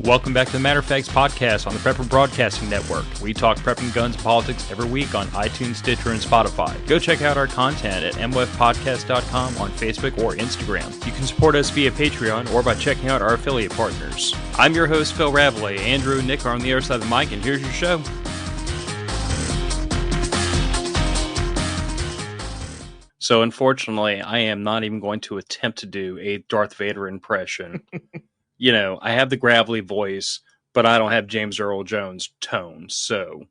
Welcome back to the Matter of Facts podcast on the Prepper Broadcasting Network. We talk prepping, guns, and politics every week on iTunes, Stitcher, and Spotify. Go check out our content at mwfpodcast.com on Facebook or Instagram. You can support us via Patreon or by checking out our affiliate partners. I'm your host, Phil Rabalais. Andrew and Nick are on the other side of the mic, and here's your show. So unfortunately, I am not even going to attempt to do a Darth Vader impression. You know, I have the gravelly voice, but I don't have James Earl Jones tone. So,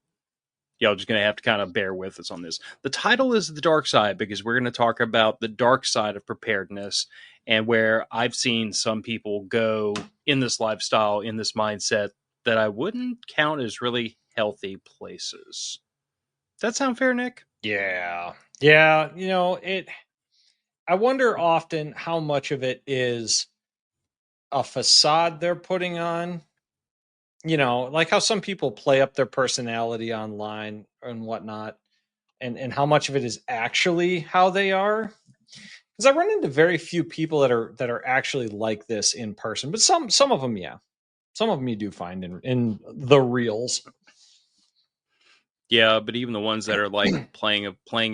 y'all just going to have to kind of bear with us on this. The title is The Dark Side because we're going to talk about the dark side of preparedness and where I've seen some people go in this lifestyle, in this mindset that I wouldn't count as really healthy places. Does that sound fair, Nick? Yeah. Yeah. You know, I wonder often how much of it is a facade they're putting on, you know, like how some people play up their personality online and whatnot, and how much of it is actually how they are. Because I run into very few people that are actually like this in person, but some of them, yeah, some of them you do find in the reels. Yeah, but even the ones that are like playing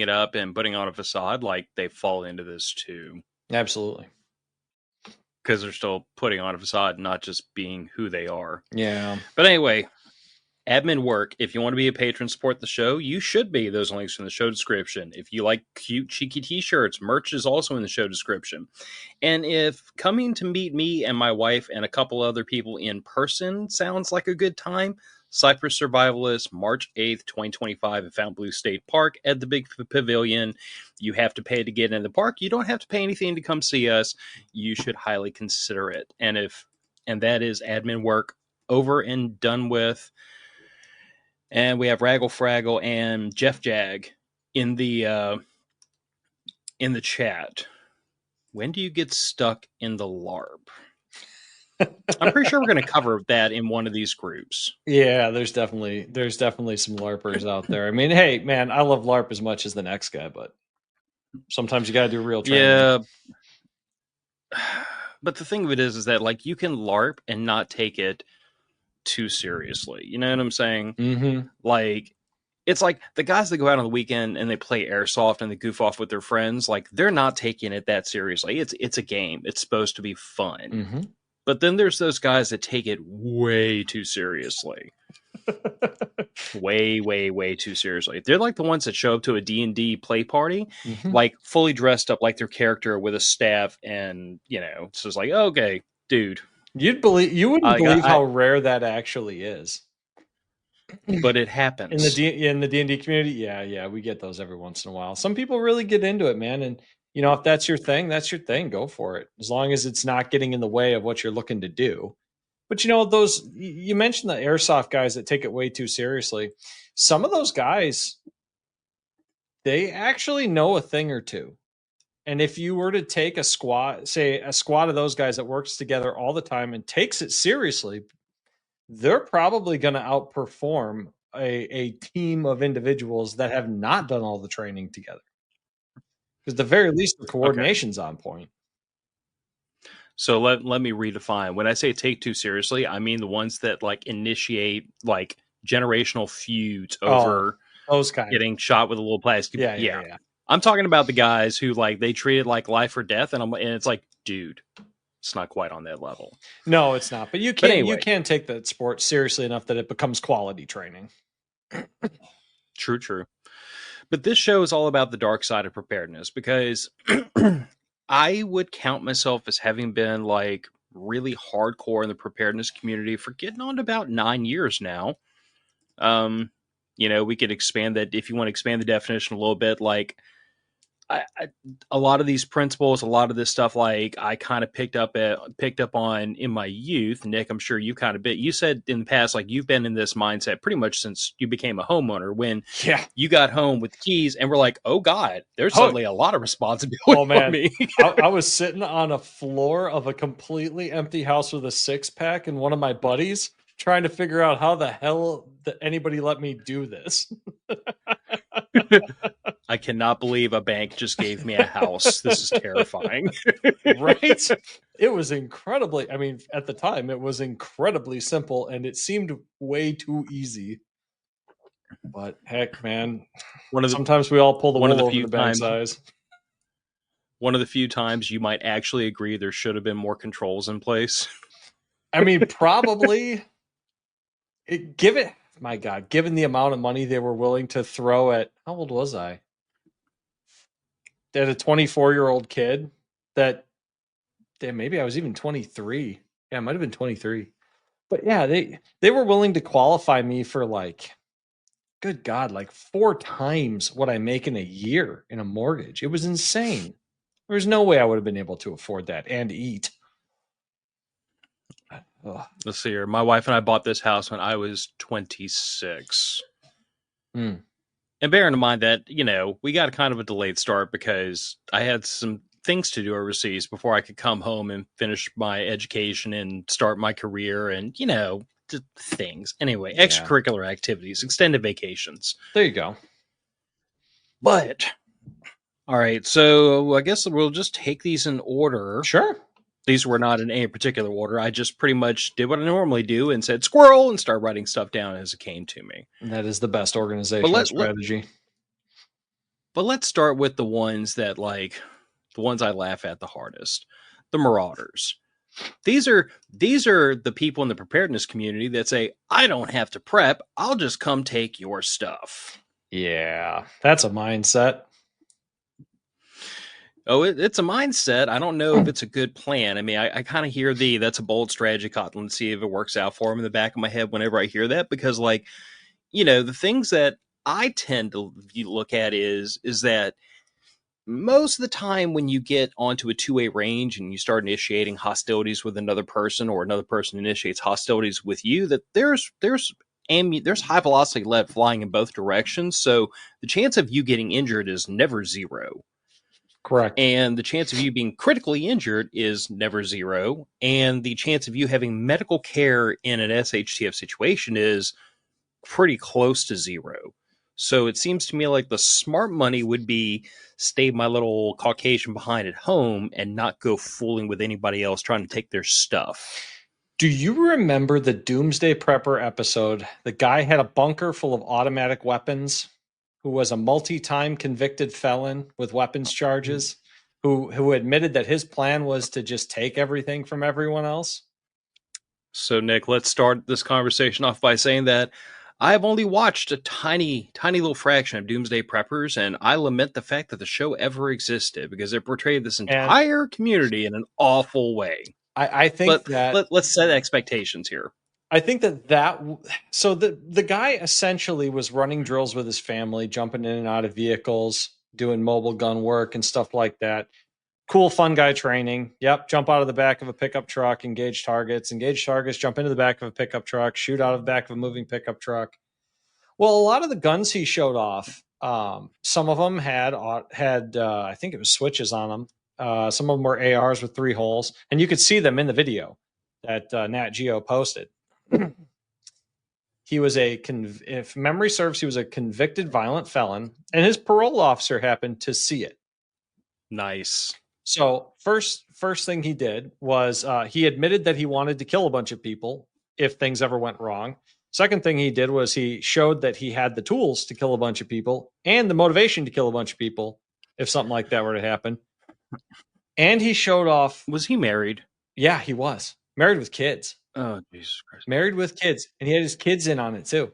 it up and putting on a facade, like they fall into this too. Absolutely. Because they're still putting on a facade, not just being who they are. Yeah. But anyway, admin work. If you want to be a patron, support the show, you should be. Those links in the show description. If you like cute, cheeky t-shirts, merch is also in the show description. And if coming to meet me and my wife and a couple other people in person sounds like a good time, Cypress Survivalist, March 8th, 2025 at Fountain State Park at the Big Pavilion. You have to pay to get in the park. You don't have to pay anything to come see us. You should highly consider it. And that is admin work over and done with. And we have Raggle Fraggle and Jeff Jag in the chat. When do you get stuck in the LARP? I'm pretty sure we're going to cover that in one of these groups. Yeah, there's definitely some LARPers out there. I mean, hey, man, I love LARP as much as the next guy, but sometimes you got to do real training. Yeah. But the thing of it is that like you can LARP and not take it too seriously. You know what I'm saying? Mm-hmm. Like, it's like the guys that go out on the weekend and they play airsoft and they goof off with their friends. Like, they're not taking it that seriously. It's a game. It's supposed to be fun. Mm-hmm. But then there's those guys that take it way too seriously. way, way, way too seriously. They're like the ones that show up to a D&D play party, like fully dressed up like their character with a staff, and you know, it's just like, okay, dude. You wouldn't believe how rare that actually is. But it happens in the D&D community. Yeah, we get those every once in a while. Some people really get into it, man, and you know, if that's your thing, that's your thing. Go for it, as long as it's not getting in the way of what you're looking to do. But you know, those you mentioned the airsoft guys that take it way too seriously. Some of those guys, they actually know a thing or two. And if you were to take a squad of those guys that works together all the time and takes it seriously, they're probably going to outperform a team of individuals that have not done all the training together. Because at the very least, the coordination's on point. So let me redefine. When I say take too seriously, I mean the ones that like initiate like generational feuds over those kinds getting shot with a little plastic. Yeah. I'm talking about the guys who like they treat it like life or death, and it's like, dude, it's not quite on that level. No, it's not. But you can take that sport seriously enough that it becomes quality training. True. But this show is all about the dark side of preparedness because I would count myself as having been like really hardcore in the preparedness community for getting on to about 9 years now. You know, we could expand that if you want to expand the definition a little bit. Like, a lot of these principles, a lot of this stuff, like I kind of picked up on in my youth. Nick, I'm sure you kind of you said in the past, like you've been in this mindset pretty much since you became a homeowner when you got home with the keys and were like, oh God, there's suddenly a lot of responsibility for me. I was sitting on a floor of a completely empty house with a 6-pack and one of my buddies trying to figure out how the hell that anybody let me do this. I cannot believe a bank just gave me a house. This is terrifying. Right? It was incredibly, I mean, at the time, it was incredibly simple and it seemed way too easy. But heck, man, One of the sometimes we all pull the one of wool the over few the bank's times eyes. one of the few times you might actually agree there should have been more controls in place. I mean, probably given, my God, given the amount of money they were willing to throw at, how old was I? At a 24-year-old kid that, damn, maybe I was even 23. Yeah, I might have been 23. But yeah, they were willing to qualify me for like, good God, like 4 times what I make in a year in a mortgage. It was insane. There's no way I would have been able to afford that and eat. Ugh. Let's see here. My wife and I bought this house when I was 26. Mm. And bearing in mind that, we got kind of a delayed start because I had some things to do overseas before I could come home and finish my education and start my career and, things. Anyway, Yeah. extracurricular activities, extended vacations. There you go. But, all right, so I guess we'll just take these in order. Sure. These were not in any particular order. I just pretty much did what I normally do and said squirrel and started writing stuff down as it came to me. That is the best organizational strategy. But let's start with the ones that, the ones I laugh at the hardest. The marauders. These are the people in the preparedness community that say, I don't have to prep. I'll just come take your stuff. Yeah, that's a mindset. Oh, it's a mindset. I don't know if it's a good plan. I mean, I kind of hear that's a bold strategy, Cotton. Let's see if it works out for him in the back of my head whenever I hear that. Because, the things that I tend to look at is that most of the time when you get onto a two-way range and you start initiating hostilities with another person or another person initiates hostilities with you, that there's high velocity lead flying in both directions. So the chance of you getting injured is never zero. Correct. And the chance of you being critically injured is never zero. And the chance of you having medical care in an SHTF situation is pretty close to zero. So it seems to me like the smart money would be stay my little Caucasian behind at home and not go fooling with anybody else trying to take their stuff. Do you remember the Doomsday Prepper episode? The guy had a bunker full of automatic weapons, who was a multi-time convicted felon with weapons charges, who admitted that his plan was to just take everything from everyone else? So, Nick, let's start this conversation off by saying that I've only watched a tiny, tiny little fraction of Doomsday Preppers, and I lament the fact that the show ever existed because it portrayed this entire community in an awful way. I think let's set expectations here. I think so the guy essentially was running drills with his family, jumping in and out of vehicles, doing mobile gun work and stuff like that. Cool, fun guy training. Yep, jump out of the back of a pickup truck, engage targets, jump into the back of a pickup truck, shoot out of the back of a moving pickup truck. Well, a lot of the guns he showed off, some of them had I think it was switches on them. Some of them were ARs with 3 holes, and you could see them in the video that Nat Geo posted. He was if memory serves, he was a convicted violent felon, and his parole officer happened to see it. Nice. So first thing he did was he admitted that he wanted to kill a bunch of people if things ever went wrong. Second thing he did was he showed that he had the tools to kill a bunch of people and the motivation to kill a bunch of people if something like that were to happen. And he showed off. Was he married? Yeah, he was married with kids. Oh, Jesus Christ. Married with kids. And he had his kids in on it too.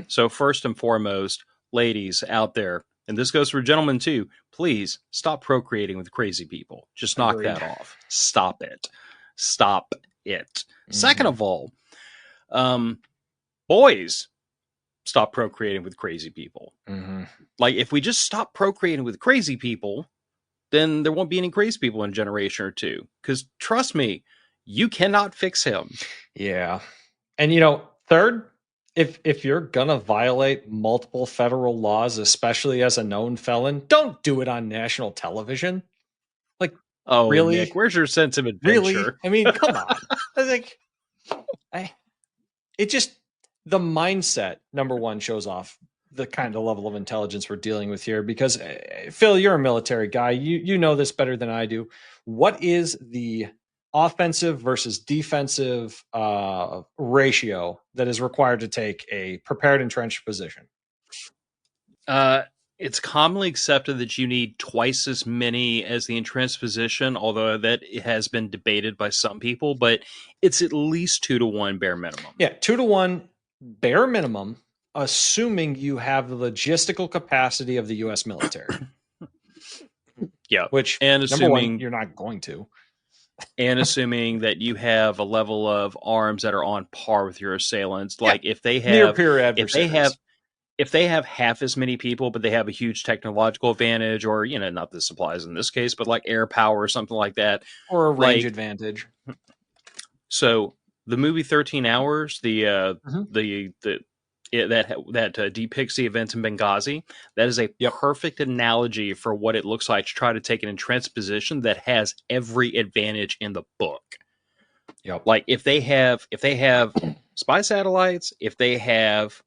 So first and foremost, ladies out there, and this goes for gentlemen too, please stop procreating with crazy people. Just knock that off. Stop it. Stop it. Mm-hmm. Second of all, boys, stop procreating with crazy people. Mm-hmm. Like, if we just stop procreating with crazy people, then there won't be any crazy people in a generation or two. Because trust me, you cannot fix him. Yeah. And, third, if you're going to violate multiple federal laws, especially as a known felon, don't do it on national television. Like, oh, really? Nick, where's your sense of adventure? Really? I mean, come on. The mindset, number one, shows off the kind of level of intelligence we're dealing with here, because Phil, you're a military guy. You know this better than I do. What is the offensive versus defensive ratio that is required to take a prepared entrenched position? It's commonly accepted that you need twice as many as the entrenched position, although that has been debated by some people, but it's at least 2-to-1 bare minimum. Yeah, 2-to-1 bare minimum, assuming you have the logistical capacity of the U.S. military. Yeah. Which, and number one, assuming you're not going to. and assuming that you have a level of arms that are on par with your assailants. Like if they have near peer if they adversaries. have if they have half as many people, but they have a huge technological advantage, or not this applies in this case, but like air power or something like that, or a range advantage. So the movie 13 Hours, that depicts the events in Benghazi, that is a perfect analogy for what it looks like to try to take an entrenched position that has every advantage in the book. Yep. Like if they have spy satellites, if they have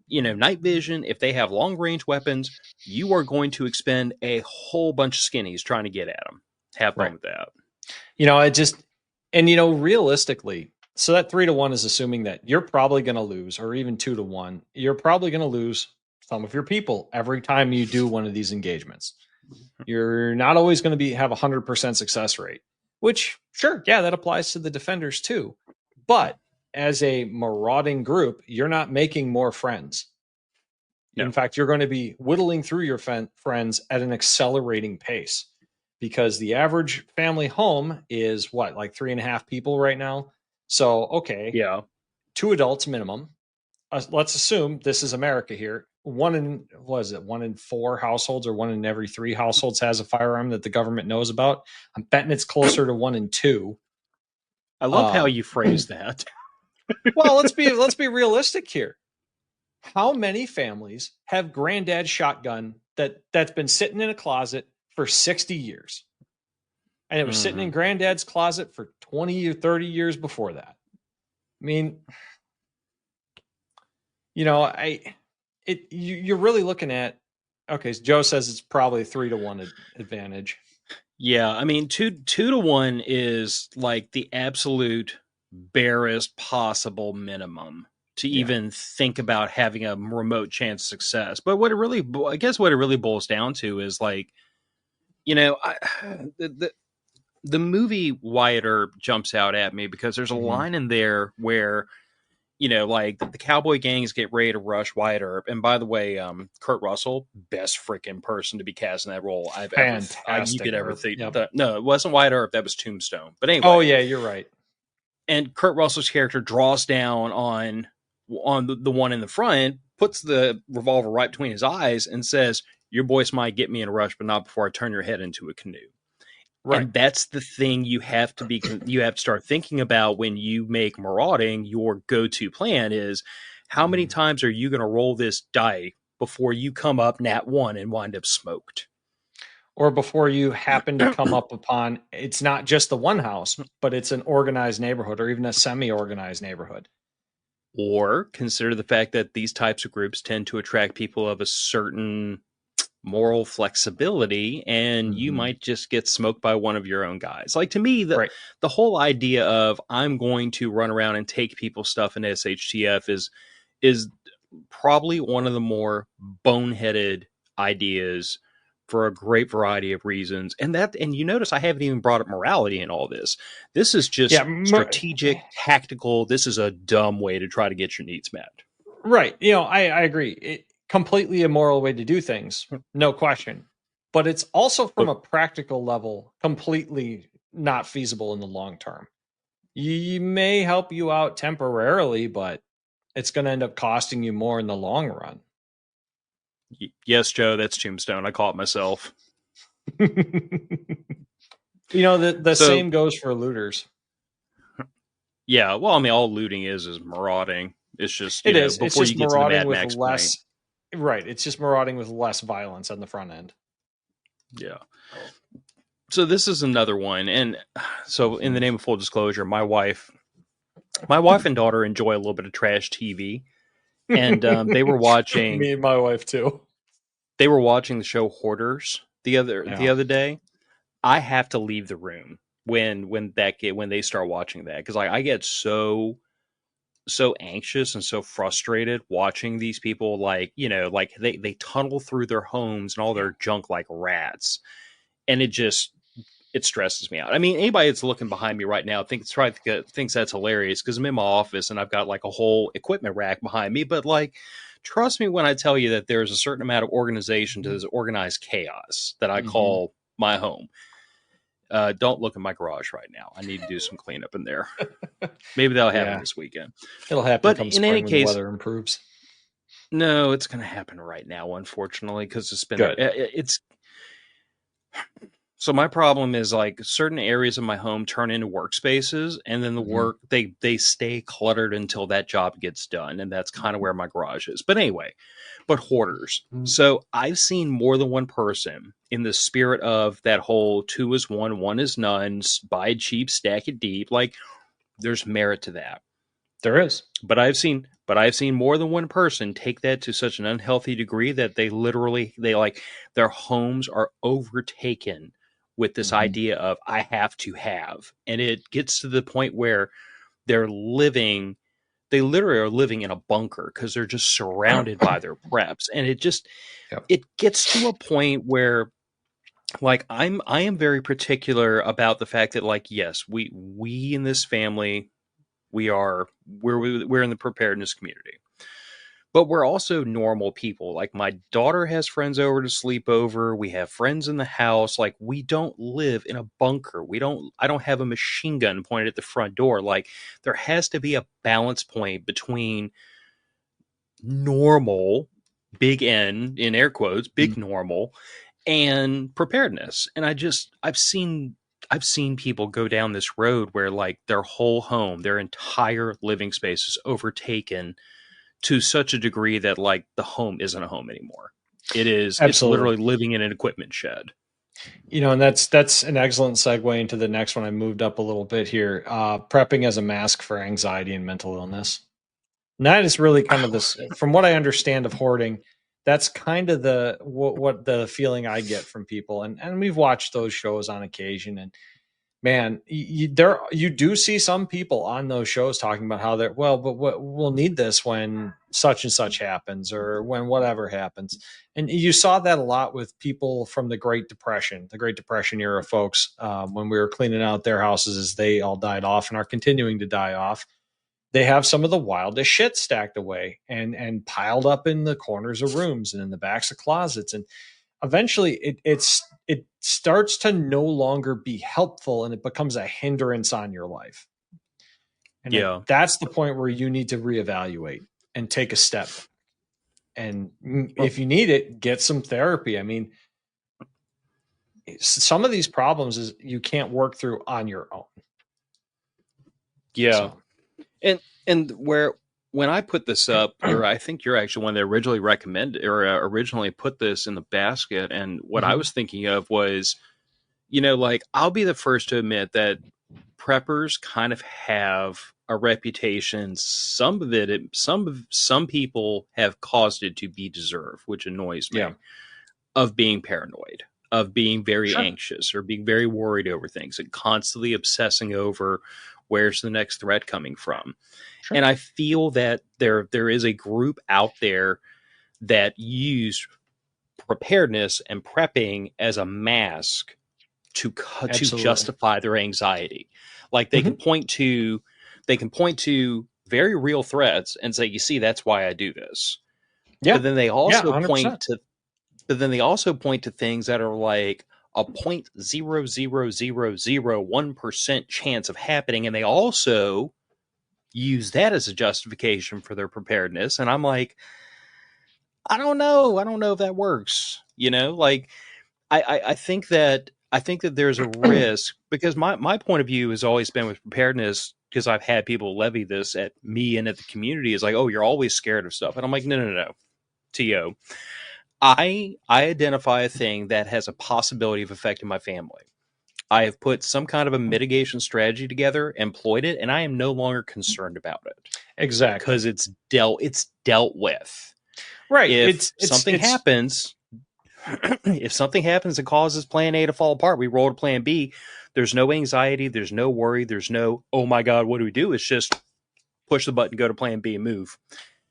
night vision, if they have long range weapons, you are going to expend a whole bunch of skinnies trying to get at them. Have fun with that. Realistically, so that 3-to-1 is assuming that you're probably going to lose, or even 2-to-1. You're probably going to lose some of your people every time you do one of these engagements. You're not always going to have 100% success rate, which, sure, yeah, that applies to the defenders too. But as a marauding group, you're not making more friends. No. In fact, you're going to be whittling through your friends at an accelerating pace, because the average family home is like 3.5 people right now. So, okay. Yeah. 2 adults minimum. Let's assume this is America here. 1 in 4 households, or 1 in every 3 households has a firearm that the government knows about. I'm betting it's closer to 1 in 2. I love how you phrase that. Well, let's be realistic here. How many families have granddad's shotgun that's been sitting in a closet for 60 years? And it was sitting in granddad's closet for 20 or 30 years before that. I mean, you're really looking at, okay, so Joe says it's probably a 3-to-1 advantage. Yeah, I mean, 2-to-1 is like the absolute barest possible minimum to even think about having a remote chance of success. But what it really boils down to is like, the movie Wyatt Earp jumps out at me because there's a line in there where, like the cowboy gangs get ready to rush Wyatt Earp. And by the way, Kurt Russell, best freaking person to be cast in that role I've Fantastic. You could ever think. Yep. No, it wasn't Wyatt Earp. That was Tombstone. But anyway. Oh yeah, you're right. And Kurt Russell's character draws down on the one in the front, puts the revolver right between his eyes, and says, "Your voice might get me in a rush, but not before I turn your head into a canoe." Right. And that's the thing you have to start thinking about when you make marauding. Your go-to plan is, how many times are you going to roll this die before you come up nat 1 and wind up smoked? Or before you happen to come up upon, it's not just the one house, but it's an organized neighborhood, or even a semi-organized neighborhood. Or consider the fact that these types of groups tend to attract people of a certain moral flexibility, and you might just get smoked by one of your own guys. Like, to me, the whole idea of I'm going to run around and take people's stuff in SHTF is probably one of the more boneheaded ideas for a great variety of reasons. And you notice I haven't even brought up morality in all this. This is just strategic, tactical. This is a dumb way to try to get your needs met. Right. I agree. Completely immoral way to do things, no question. But it's also, from a practical level, completely not feasible in the long term. You may help you out temporarily, but it's going to end up costing you more in the long run. Yes, Joe, that's Tombstone. I caught myself. The same goes for looters. Yeah, well, I mean, all looting is marauding. It's just before you get to the Mad Max point. Right, it's just marauding with less violence on the front end. Yeah. So this is another one, and so in the name of full disclosure, my wife and daughter enjoy a little bit of trash TV. and they were watching Me and my wife too. the show Hoarders the Yeah. other day. I have to leave the room when they start watching that, because like I get so anxious and so frustrated watching these people, like, like they tunnel through their homes and all Yeah. their junk like rats, and it stresses me out. I mean, anybody that's looking behind me right now thinks that's hilarious, because I'm in my office and I've got like a whole equipment rack behind me. But like, trust me when I tell you that there's a certain amount of organization to Mhm. this organized chaos that I Mhm. call my home. Don't look in my garage right now. I need to do some cleanup in there. Maybe that'll happen Yeah. this weekend. It'll happen But come in any spring when the case, weather improves. no, it's going to happen right now, unfortunately, because Good. it's so my problem is like certain areas of my home turn into workspaces, and then the Mhm. work they stay cluttered until that job gets done, and that's kind of Mhm. where my garage is. But anyway, but hoarders. Mhm. So I've seen more than one person in the spirit of that whole two is one is none, buy it cheap, stack it deep. Like, there's merit to that. There is. But I've seen more than one person take that to such an unhealthy degree that they like their homes are overtaken with this Mhm. idea of I have to have. And it gets to the point where they're living they literally are living in a bunker because they're just surrounded by their preps. And Yep. it gets to a point where, like, I am very particular about the fact that, like, yes, we in this family, we're in the preparedness community, but we're also normal people. Like, my daughter has friends over to sleep over, we have friends in the house. Like, we don't live in a bunker. I don't have a machine gun pointed at the front door. Like, there has to be a balance point between normal, big N in air quotes, Mhm. big normal, and preparedness. And I've seen people go down this road where, like, their whole home, their entire living space is overtaken to such a degree that, like, the home isn't a home anymore. It's Absolutely. literally living in an equipment shed. And that's an excellent segue into the next one. I moved up a little bit here. Prepping as a mask for anxiety and mental illness. And that is really kind of this, from what I understand of hoarding. That's kind of what the feeling I get from people, and we've watched those shows on occasion, and man, you do see some people on those shows talking about how they're, well, but what we'll need this when such and such happens, or when whatever happens. And you saw that a lot with people from the Great Depression era folks, when we were cleaning out their houses as they all died off and are continuing to die off. They have some of the wildest shit stacked away and piled up in the corners of rooms and in the backs of closets, and eventually it starts to no longer be helpful, and it becomes a hindrance on your life. And Yeah. that's the point where you need to reevaluate and take a step back. And Well, if you need it, get some therapy. I mean, some of these problems is you can't work through on your own. yeah. So And where when I put this up, I think you're actually one that originally recommended or originally put this in the basket. And what I Mhm. was thinking of was, like, I'll be the first to admit that preppers kind of have a reputation. Some people have caused it to be deserved, which annoys Yeah. me, of being paranoid, of being very Sure. anxious, or being very worried over things, and constantly obsessing over where's the next threat coming from. Sure. And I feel that there is a group out there that use preparedness and prepping as a mask to Absolutely. justify their anxiety. Like, they can Mhm. point to very real threats and say, "You see, that's why I do this." Yeah. But then they Yeah, also point 100%. to things that are like a 0.00001% chance of happening, and they also use that as a justification for their preparedness. And I'm like, I don't know if that works. Like, I think that there's a risk, because my point of view has always been with preparedness, because I've had people levy this at me and at the community, is like, oh, you're always scared of stuff. And I'm like, no, no, no. To I identify a thing that has a possibility of affecting my family. I have put some kind of a mitigation strategy together, employed it, and I am no longer concerned about it Exactly. because it's dealt with. Right. If something happens, if something happens that causes plan A to fall apart, we roll to plan B. There's no anxiety, there's no worry, there's no, oh my God, what do we do? It's just push the button, go to plan B, and move.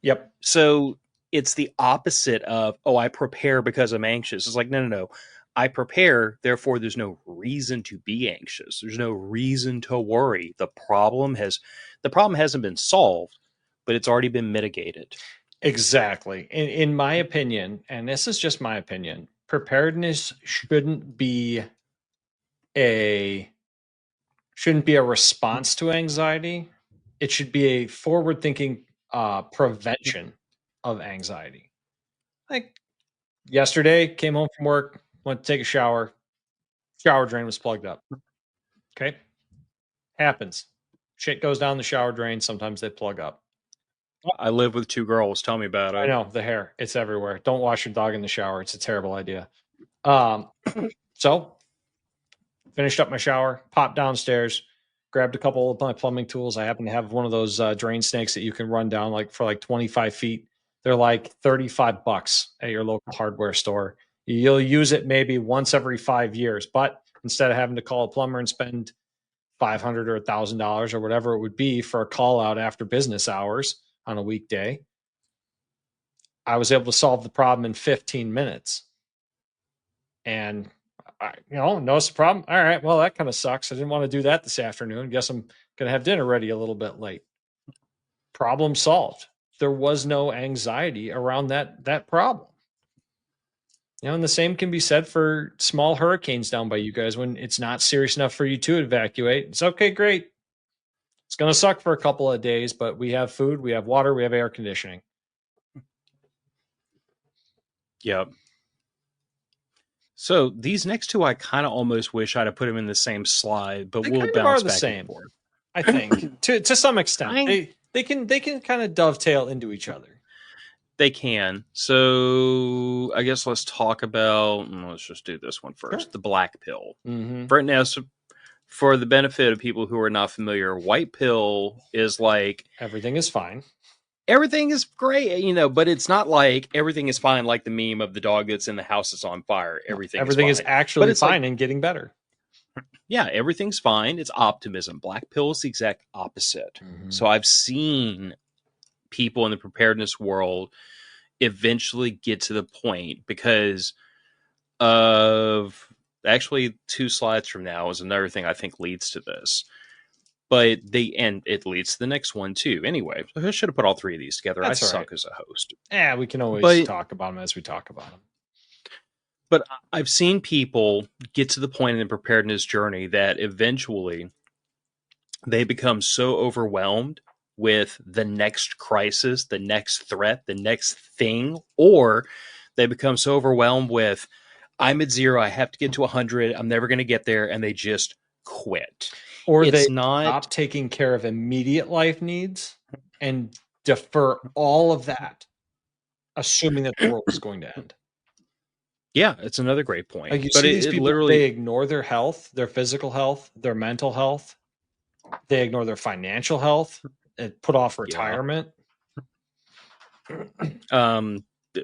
Yep. So it's the opposite of, oh, I prepare because I'm anxious. It's like, no, no, no. I prepare, therefore there's no reason to be anxious. There's no reason to worry. The problem hasn't been solved, but it's already been mitigated. Exactly. In my opinion, and this is just my opinion, preparedness a shouldn't be a response to anxiety. It should be a forward-thinking prevention of anxiety. Like yesterday, came home from work, went to take a shower, shower drain was plugged up. Okay. Happens. Shit goes down the shower drain. Sometimes they plug up. I live with two girls. Tell me about I it. know the hair. It's everywhere. Don't wash your dog in the shower. It's a terrible idea. So finished up my shower, popped downstairs, grabbed a couple of my plumbing tools. I happen to have one of those drain snakes that you can run down like for like 25 feet. They're like $35 at your local hardware store. You'll use it maybe once every 5 years, but instead of having to call a plumber and spend $500 or $1,000 or whatever it would be for a call out after business hours on a weekday, I was able to solve the problem in 15 minutes. And notice the problem. All right, well, that kind of sucks. I didn't want to do that this afternoon. Guess I'm going to have dinner ready a little bit late. Problem solved. There was no anxiety around that problem. And the same can be said for small hurricanes down by you guys when it's not serious enough for you to evacuate. It's okay, great. It's going to suck for a couple of days, but we have food, we have water, we have air conditioning. Yep. So these next two, I kind of almost wish I'd have put them in the same slide, but They we'll kind of bounce are the back same, and forth. I think, to some extent. I They can kind of dovetail into each other. They can. So I guess let's talk about. Let's just do this one first. Sure. The black pill. Mm-hmm. For now, for the benefit of people who are not familiar, white pill is like Everything is fine. everything is great, but it's not like everything is fine, like the meme of the dog that's in the house that's on fire. Everything is is fine. actually It's fine like, and getting better. yeah, everything's fine. It's optimism. Black pill is the exact opposite. Mm-hmm. So I've seen people in the preparedness world eventually get to the point because of actually 2 slides from now is another thing I think leads to this. But it leads to the next one too. Anyway, I should have put all 3 of these together. That's I all suck right. as a host. Yeah, we can always talk about them as we talk about them. But I've seen people get to the point in the preparedness journey that eventually they become so overwhelmed with the next crisis, the next threat, the next thing, or they become so overwhelmed with, I'm at 0, I have to get to 100, I'm never going to get there, and they just quit. Or It's they not stop taking care of immediate life needs and defer all of that, assuming that the world is going to end. Yeah, it's another great point. Like you But see these it people, literally, they ignore their health, their physical health, their mental health. They ignore their financial health and put off retirement.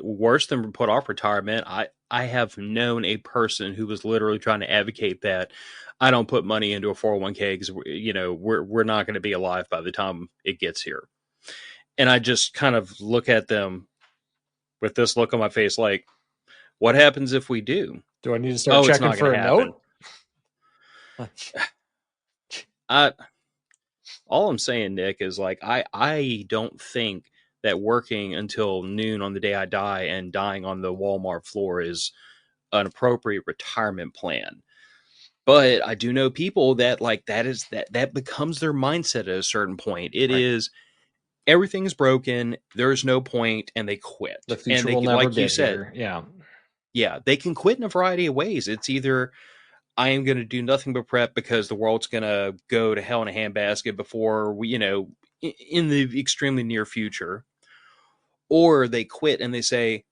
Worse than put off retirement, I have known a person who was literally trying to advocate that I don't put money into a 401k because we're not going to be alive by the time it gets here. And I just kind of look at them with this look on my face like, what happens if we do? Do I need to start checking for a note? All I'm saying, Nick, is like I don't think that working until noon on the day I die and dying on the Walmart floor is an appropriate retirement plan. But I do know people that like that becomes their mindset at a certain point. It is everything's broken, there's no point, and they quit. The future and they, will never like you get said, here. Yeah. Yeah, they can quit in a variety of ways. It's either I am going to do nothing but prep because the world's going to go to hell in a handbasket before we, in the extremely near future, or they quit and they say,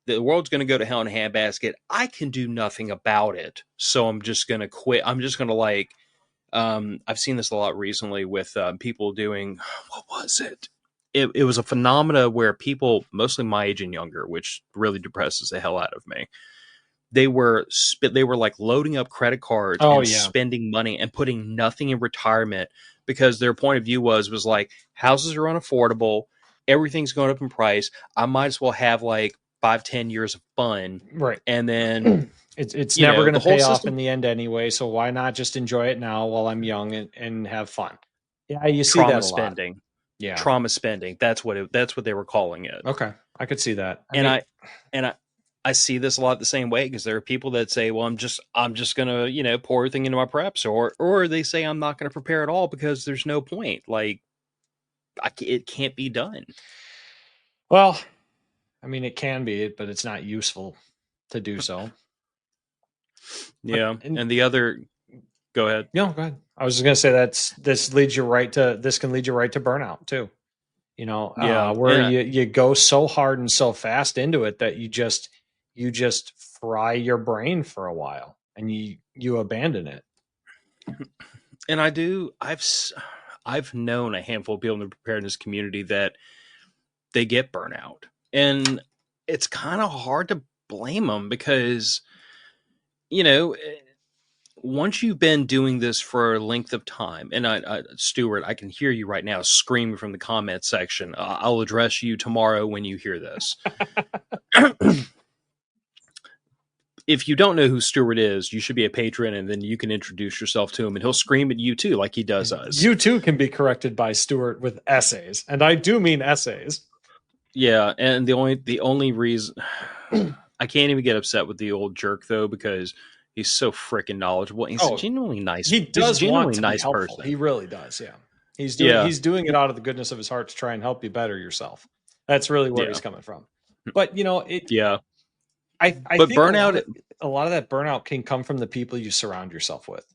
the world's going to go to hell in a handbasket. I can do nothing about it. So I'm just going to quit. I'm just going to like, I've seen this a lot recently with people doing, what was it? It was a phenomena where people, mostly my age and younger, which really depresses the hell out of me, they were like loading up credit cards Oh and yeah. spending money and putting nothing in retirement because their point of view was like, houses are unaffordable, everything's going up in price. I might as well have like 5-10 years of fun, Right. and then It's never going the to whole pay off system. in the end anyway. So why not just enjoy it now while I'm young and have fun? Yeah, you see that trauma a lot. spending Yeah. trauma spending, that's what they were calling it. Okay. I could see that. I and mean, i and I see this a lot the same way, because there are people that say, well, I'm just gonna pour everything into my preps, or they say I'm not gonna prepare at all because there's no point. Like, it can't be done. well, I mean, it can be, but it's not useful to do so. But Yeah, and and the other, go ahead. no, go ahead. I was just gonna say this can lead you right to burnout too. Yeah, Where you go so hard and so fast into it that you just fry your brain for a while and you abandon it. and I've known a handful of people in the preparedness community that they get burnout, and it's kind of hard to blame them because you know once you've been doing this for a length of time, and Stuart, I can hear you right now screaming from the comment section. I'll address you tomorrow when you hear this. If you don't know who Stuart is, you should be a patron, and then you can introduce yourself to him, and he'll scream at you too, like he does us. You too can be corrected by Stuart with essays, and I do mean essays. Yeah, and the only reason I can't even get upset with the old jerk though, because he's so freaking knowledgeable. He's a Oh, genuinely nice. he He's a does want genuinely to be nice helpful. person. He really does. Yeah, Yeah, he's doing it out of the goodness of his heart to try and help you better yourself. That's really where yeah, he's coming from. But it. yeah. I But think burnout, a lot of that burnout can come from the people you surround yourself with.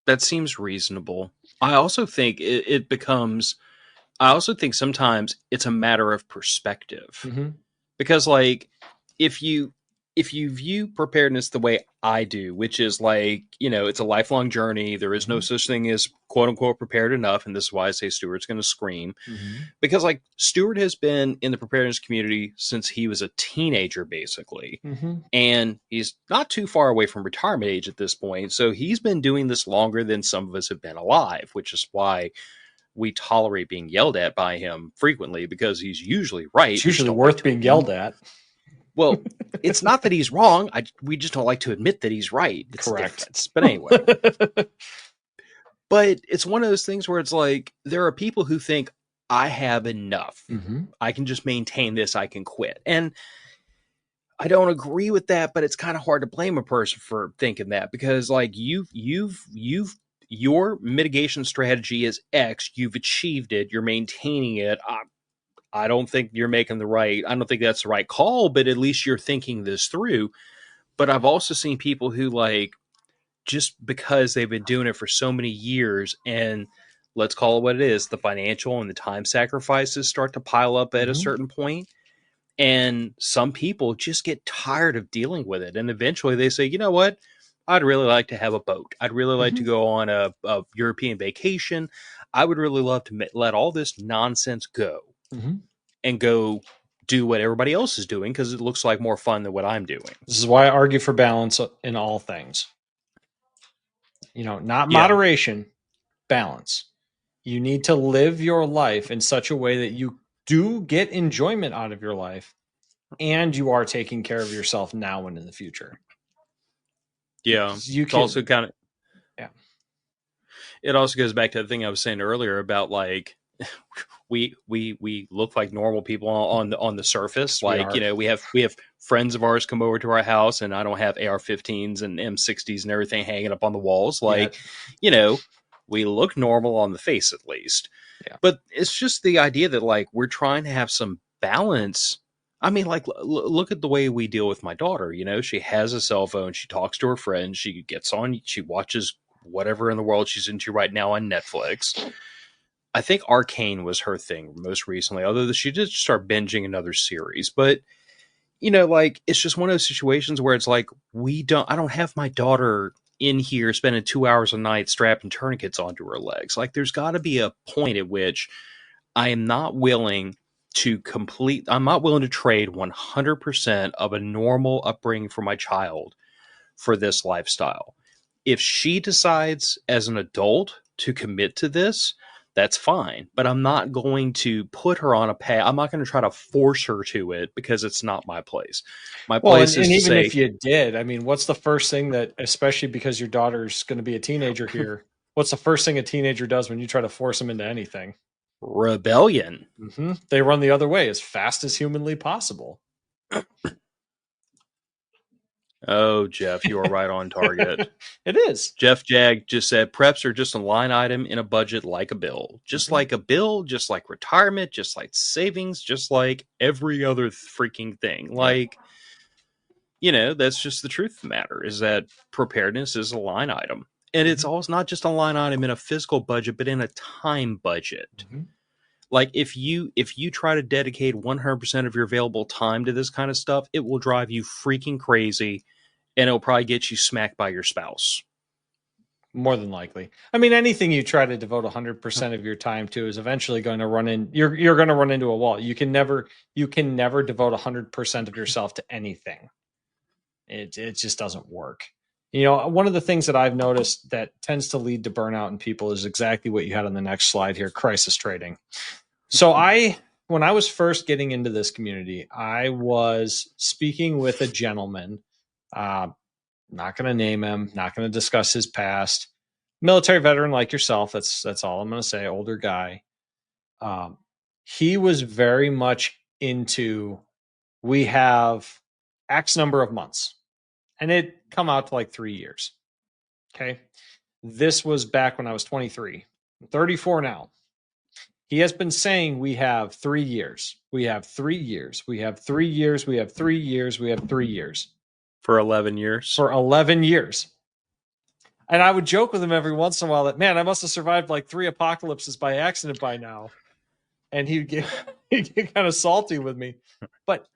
that seems reasonable. I also think it becomes. I also think sometimes it's a matter of perspective, Mm-hmm. because like if you if you view preparedness the way I do, which is like, it's a lifelong journey. There is no Mm-hmm. such thing as quote unquote prepared enough, and this is why I say Stuart's going to scream, Mm-hmm. because like Stuart has been in the preparedness community since he was a teenager, basically. Mm-hmm. And he's not too far away from retirement age at this point. So he's been doing this longer than some of us have been alive, which is why we tolerate being yelled at by him frequently, because he's usually right. It's We just usually don't like worth to being admit. yelled at. Well, it's not that he's wrong. We just don't like to admit that he's right. It's a Correct. difference. But anyway, but it's one of those things where it's like, there are people who think, I have enough. Mm-hmm. I can just maintain this. I can quit. And I don't agree with that, but it's kind of hard to blame a person for thinking that, because like your mitigation strategy is X. You've achieved it. You're maintaining it. I don't think you're making the right. I don't think that's the right call, but at least you're thinking this through. But I've also seen people who, like, just because they've been doing it for so many years, and let's call it what it is, the financial and the time sacrifices start to pile up at a Mm-hmm. certain point. And some people just get tired of dealing with it. And eventually they say, you know what? I'd really like to have a boat. I'd really like Mm-hmm. to go on a European vacation. I would really love to let all this nonsense go Mm-hmm. and go do what everybody else is doing, because it looks like more fun than what I'm doing. This is why I argue for balance in all things. Not Yeah. moderation, balance. You need to live your life in such a way that you do get enjoyment out of your life and you are taking care of yourself now and in the future. Yeah. You It's also can, kind of, yeah. it also goes back to the thing I was saying earlier about, like, we look like normal people on the surface. We Like, are. we have friends of ours come over to our house, and I don't have AR-15s and M60s and everything hanging up on the walls. Like, we look normal on the face, at least. Yeah. But it's just the idea that, like, we're trying to have some balance. I mean, like, look at the way we deal with my daughter. She has a cell phone. She talks to her friends. She watches whatever in the world she's into right now on Netflix. I think Arcane was her thing most recently, although she did start binging another series. But like it's just one of those situations where it's like I don't have my daughter in here spending 2 hours a night strapping tourniquets onto her legs. Like there's got to be a point at which I am not willing I'm not willing to trade 100% of a normal upbringing for my child for this lifestyle. If she decides as an adult to commit to this, that's fine. But I'm not going to put her on a path. I'm not going to try to force her to it because it's not my place. My Well, place is and to even say if you did, I mean, what's the first thing that, especially because your daughter's going to be a teenager here, what's the first thing a teenager does when you try to force them into anything? rebellion. They run the other way as fast as humanly possible. Oh, Jeff, you are right on target. It is. Jeff Jag just said preps are just a line item in a budget like a bill. Just like a bill, just like retirement, just like savings, just like every other freaking thing. Like, that's just the truth of the matter is that preparedness is a line item. And it's also not just a line item in a physical budget, but in a time budget. Like if you try to dedicate 100% of your available time to this kind of stuff, it will drive you freaking crazy and it'll probably get you smacked by your spouse. More than likely. I mean, anything you try to devote 100% of your time to is eventually going to run in. You're going to run into a wall. You can never devote 100% of yourself to anything. It just doesn't work. One of the things that I've noticed that tends to lead to burnout in people is exactly what you had on the next slide here, crisis trading. So when I was first getting into this community, I was speaking with a gentleman, not going to name him, not going to discuss his past, military veteran like yourself. That's all I'm going to say. Older guy. He was very much into, we have X number of months, and it come out to like 3 years. Okay. This was back when I was 23, I'm 34 now. He has been saying we have 3 years. We have 3 years. We have 3 years. We have 3 years. We have 3 years. For 11 years. For 11 years. And I would joke with him every once in a while that, man, I must have survived like 3 apocalypses by accident by now. And he'd get kind of salty with me. But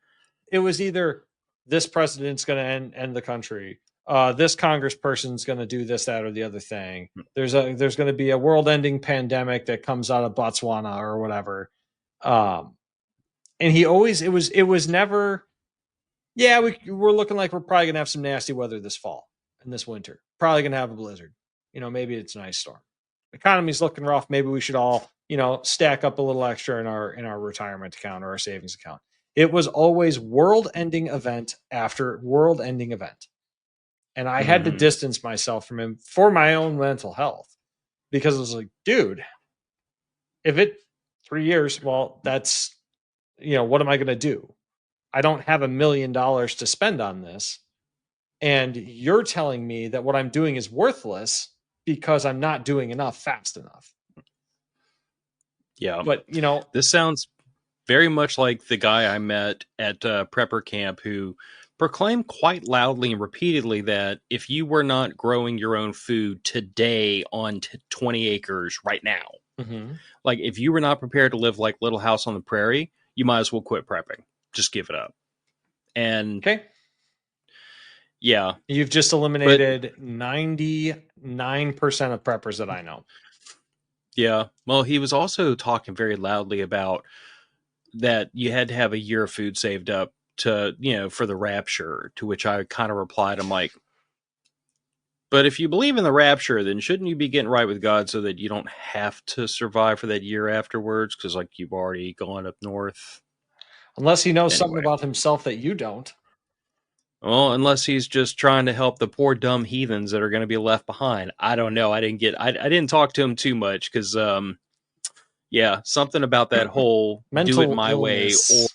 it was either this president's going to end the country. This congressperson's going to do this, that, or the other thing. There's going to be a world-ending pandemic that comes out of Botswana or whatever. And he always, it was never, yeah, we're looking like we're probably going to have some nasty weather this fall and this winter. Probably going to have a blizzard. Maybe it's an ice storm. Economy's looking rough. Maybe we should all, stack up a little extra in our retirement account or our savings account. It was always world-ending event after world-ending event. And I had to distance myself from him for my own mental health because I was like, dude, if it 3 years, well, that's, what am I going to do? I don't have $1 million to spend on this. And you're telling me that what I'm doing is worthless because I'm not doing enough fast enough. Yeah. But, this sounds very much like the guy I met at prepper camp who proclaimed quite loudly and repeatedly that if you were not growing your own food today on 20 acres right now, like if you were not prepared to live like Little House on the Prairie, you might as well quit prepping. Just give it up. And okay. Yeah. You've just eliminated 99% of preppers that I know. Yeah. Well, he was also talking very loudly about that you had to have a year of food saved up to, for the rapture, to which I kind of replied, I'm like, but if you believe in the rapture, then shouldn't you be getting right with God so that you don't have to survive for that year afterwards? Because like you've already gone up north. Unless he knows something about himself that you don't. Well, unless he's just trying to help the poor dumb heathens that are going to be left behind. I don't know. I didn't talk to him too much because, something about that whole do it my way, or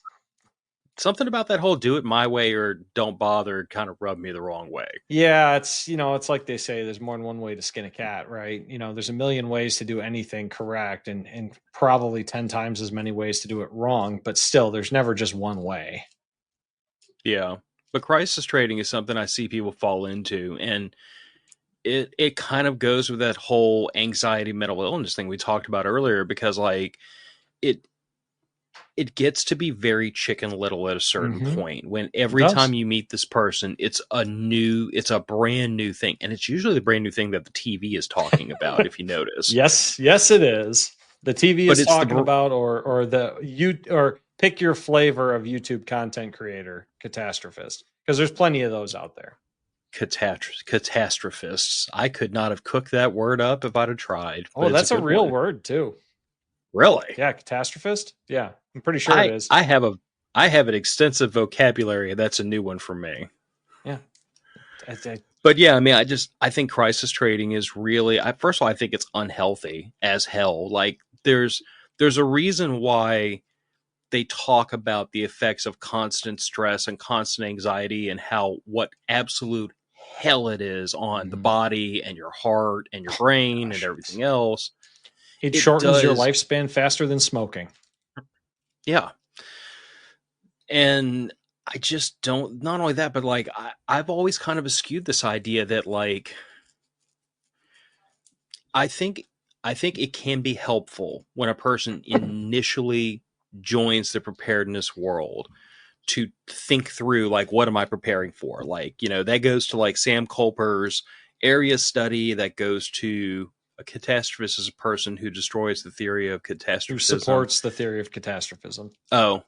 something about that whole do it my way or don't bother kind of rubbed me the wrong way. Yeah, it's it's like they say, there's more than one way to skin a cat, right? There's a million ways to do anything correct and probably 10 times as many ways to do it wrong, but still there's never just one way. Yeah. But crisis trading is something I see people fall into, and it kind of goes with that whole anxiety mental illness thing we talked about earlier, because like it it gets to be very Chicken Little at a certain point, when It every does. time you meet this person, it's a brand new thing, and it's usually the brand new thing that the TV is talking about, if you notice. Yes, it is. The TV But is it's talking about, or pick your flavor of YouTube content creator, catastrophist, because there's plenty of those out there. catastrophists. I could not have cooked that word up if I'd have tried. Oh, But it's that's a good real one. word too. Really? Yeah, catastrophist. Yeah, I'm pretty sure it is. I have an extensive vocabulary. That's a new one for me. Yeah. But yeah, I mean, I think crisis trading is really, first of all, I think it's unhealthy as hell. Like there's a reason why they talk about the effects of constant stress and constant anxiety, and what absolute hell it is on the body and your heart and your brain and everything else. It It shortens your does. lifespan faster than smoking. Yeah. And I just don't, not only that, but like, I've always kind of eschewed this idea that like, I think I think it can be helpful when a person initially joins the preparedness world to think through, like, what am I preparing for? Like, that goes to like Sam Culper's area study, that goes to a catastrophist as a person who destroys the theory of Who catastrophism. supports the theory of catastrophism. Oh,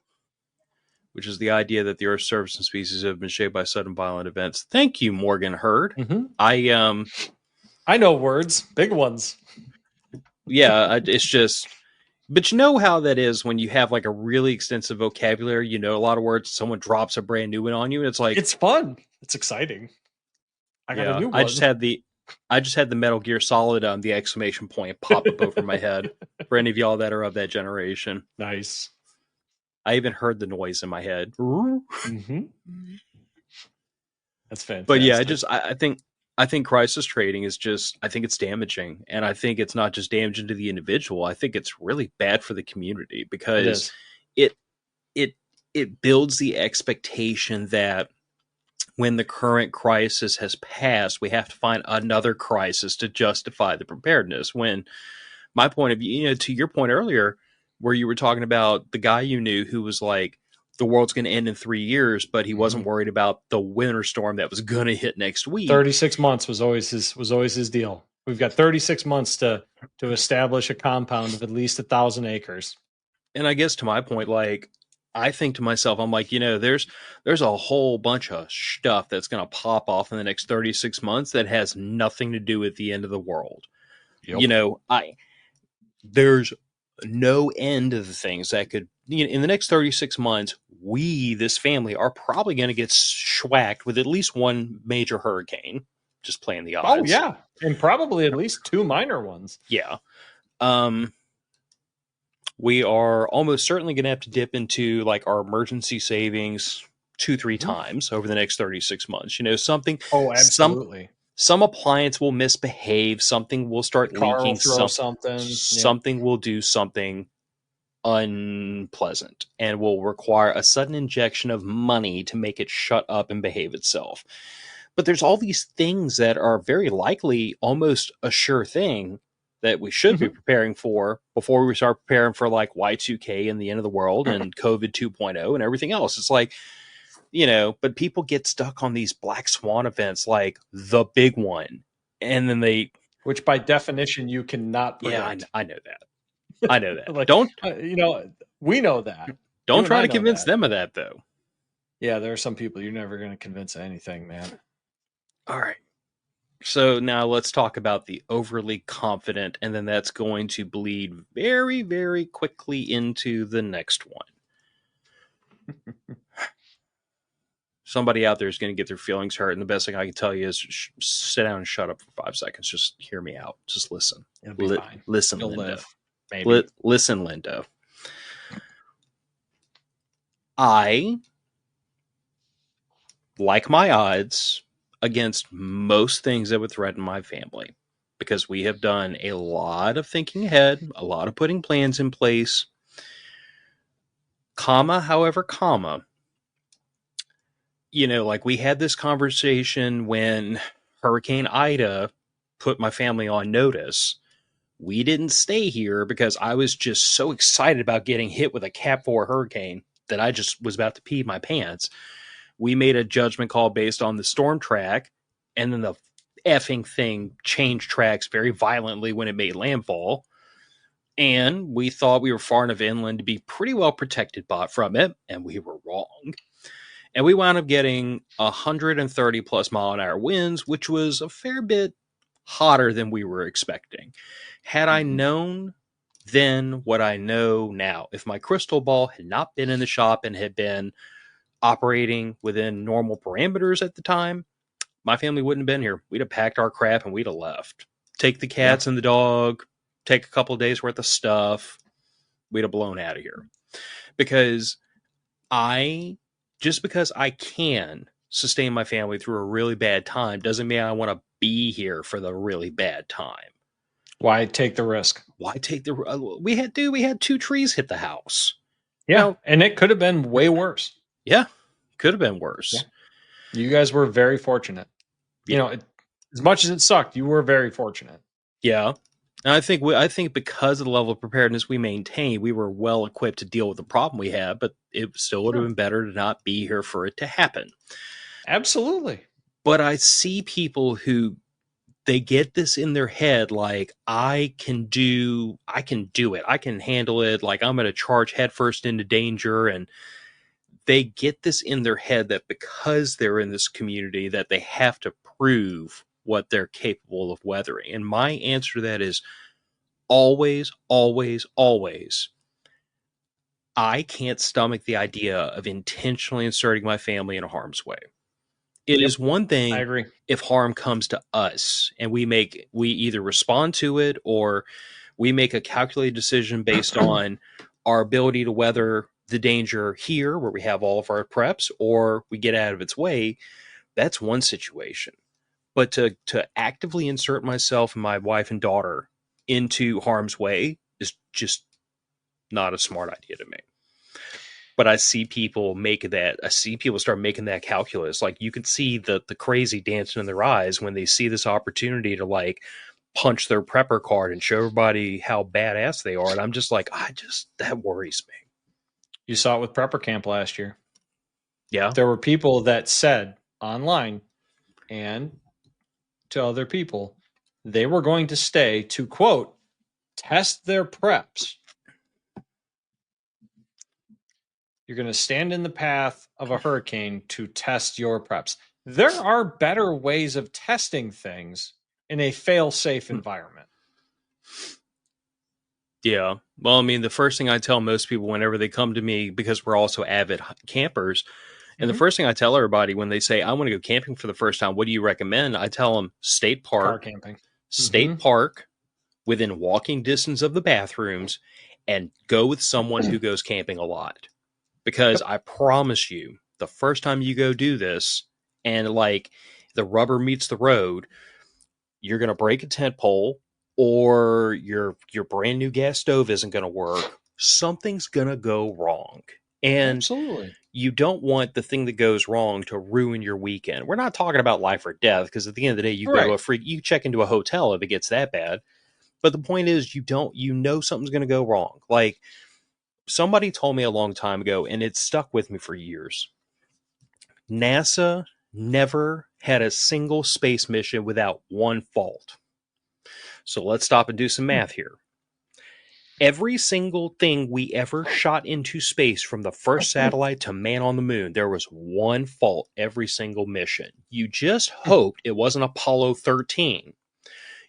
which is the idea that the Earth's surface and species have been shaped by sudden violent events. Thank you, Morgan Hurd. I know words, big ones. Yeah, it's just, but you know how that is when you have like a really extensive vocabulary, a lot of words, someone drops a brand new one on you, and it's like, it's fun. It's exciting. I got a new one. I just had the Metal Gear Solid the exclamation point pop up over my head for any of y'all that are of that generation. Nice. I even heard the noise in my head. Mm-hmm. That's fantastic. But yeah, I think crisis trading is just, I think it's damaging. And I think it's not just damaging to the individual. I think it's really bad for the community, because it builds the expectation that when the current crisis has passed, we have to find another crisis to justify the preparedness. When my point of view, to your point earlier, where you were talking about the guy you knew who was like, the world's going to end in 3 years, but he wasn't worried about the winter storm that was going to hit next week. 36 months was always his deal. We've got 36 months to establish a compound of at least 1,000 acres. And I guess to my point, like, I think to myself, I'm like, there's a whole bunch of stuff that's going to pop off in the next 36 months that has nothing to do with the end of the world. Yep. There's no end of the things that could, in the next 36 months, this family, are probably going to get schwacked with at least one major hurricane, just playing the odds. Oh yeah. And probably at least 2 minor ones. Yeah. We are almost certainly going to have to dip into like our emergency savings 2-3 times over the next 36 months. Something. Oh, absolutely. Some appliance will misbehave. Something will start leaking. Something will do something unpleasant and will require a sudden injection of money to make it shut up and behave itself. But there's all these things that are very likely almost a sure thing that we should be preparing for before we start preparing for like Y2K and the end of the world and COVID 2.0 and everything else. It's like, but people get stuck on these black swan events like the big one. And then which by definition you cannot predict. Yeah, I know that. I know that. Like, we know that. Don't try to convince them of that, though. Yeah, there are some people you're never going to convince of anything, man. All right. So now let's talk about the overly confident, and then that's going to bleed very, very quickly into the next one. Somebody out there is going to get their feelings hurt, and the best thing I can tell you is sit down and shut up for 5 seconds. Just hear me out. Just listen. It'll be fine. Listen, You'll Linda. Live, maybe. Listen, Linda. I like my odds against most things that would threaten my family, because we have done a lot of thinking ahead, a lot of putting plans in place, however, like we had this conversation when Hurricane Ida put my family on notice. We didn't stay here because I was just so excited about getting hit with a Cat 4 hurricane that I just was about to pee my pants. We made a judgment call based on the storm track, and then the effing thing changed tracks very violently when it made landfall. And we thought we were far enough inland to be pretty well protected from it, and we were wrong. And we wound up getting 130 plus mile an hour winds, which was a fair bit hotter than we were expecting. Had I known then what I know now, if my crystal ball had not been in the shop and had been operating within normal parameters at the time, my family wouldn't have been here. We'd have packed our crap and we'd have left. Take the cats and the dog, take a couple of days worth of stuff. We'd have blown out of here. Because because I can sustain my family through a really bad time doesn't mean I want to be here for the really bad time. Why take the risk? Why take the we had 2 trees hit the house. Yeah, now, and it could have been way worse. Yeah, could have been worse. Yeah. You guys were very fortunate. Yeah. You know, as much as it sucked, you were very fortunate. Yeah. And I think because of the level of preparedness we maintained, we were well equipped to deal with the problem we had, but it still would have been better to not be here for it to happen. Absolutely. But I see people who they get this in their head, like, I can do it. I can handle it. Like, I'm going to charge headfirst into danger. And they get this in their head that because they're in this community that they have to prove what they're capable of weathering. And my answer to that is always, always, always. I can't stomach the idea of intentionally inserting my family in harm's way. It is one thing, I agree, if harm comes to us and we either respond to it or we make a calculated decision based on our ability to weather the danger here where we have all of our preps, or we get out of its way. That's one situation. But to actively insert myself and my wife and daughter into harm's way is just not a smart idea to me. But I see people start making that calculus. Like, you can see the crazy dancing in their eyes when they see this opportunity to like punch their prepper card and show everybody how badass they are. And I'm just like, that worries me. You saw it with prepper camp last year. Yeah. There were people that said online and to other people, they were going to stay to, quote, test their preps. You're going to stand in the path of a hurricane to test your preps. There are better ways of testing things in a fail-safe environment. Yeah. Well, I mean, the first thing I tell most people whenever they come to me, because we're also avid campers, and the first thing I tell everybody when they say, I want to go camping for the first time, what do you recommend? I tell them state park, car camping, state park within walking distance of the bathrooms, and go with someone who goes camping a lot. Because I promise you, the first time you go do this and like the rubber meets the road, you're going to break a tent pole, or your brand new gas stove isn't going to work. Something's going to go wrong. And absolutely, you don't want the thing that goes wrong to ruin your weekend. We're not talking about life or death, because at the end of the day, you go to you check into a hotel if it gets that bad. But the point is, you know something's going to go wrong. Like, somebody told me a long time ago, and it stuck with me for years. NASA never had a single space mission without one fault. So let's stop and do some math here. Every single thing we ever shot into space, from the first satellite to man on the moon, there was one fault every single mission. You just hoped it wasn't Apollo 13.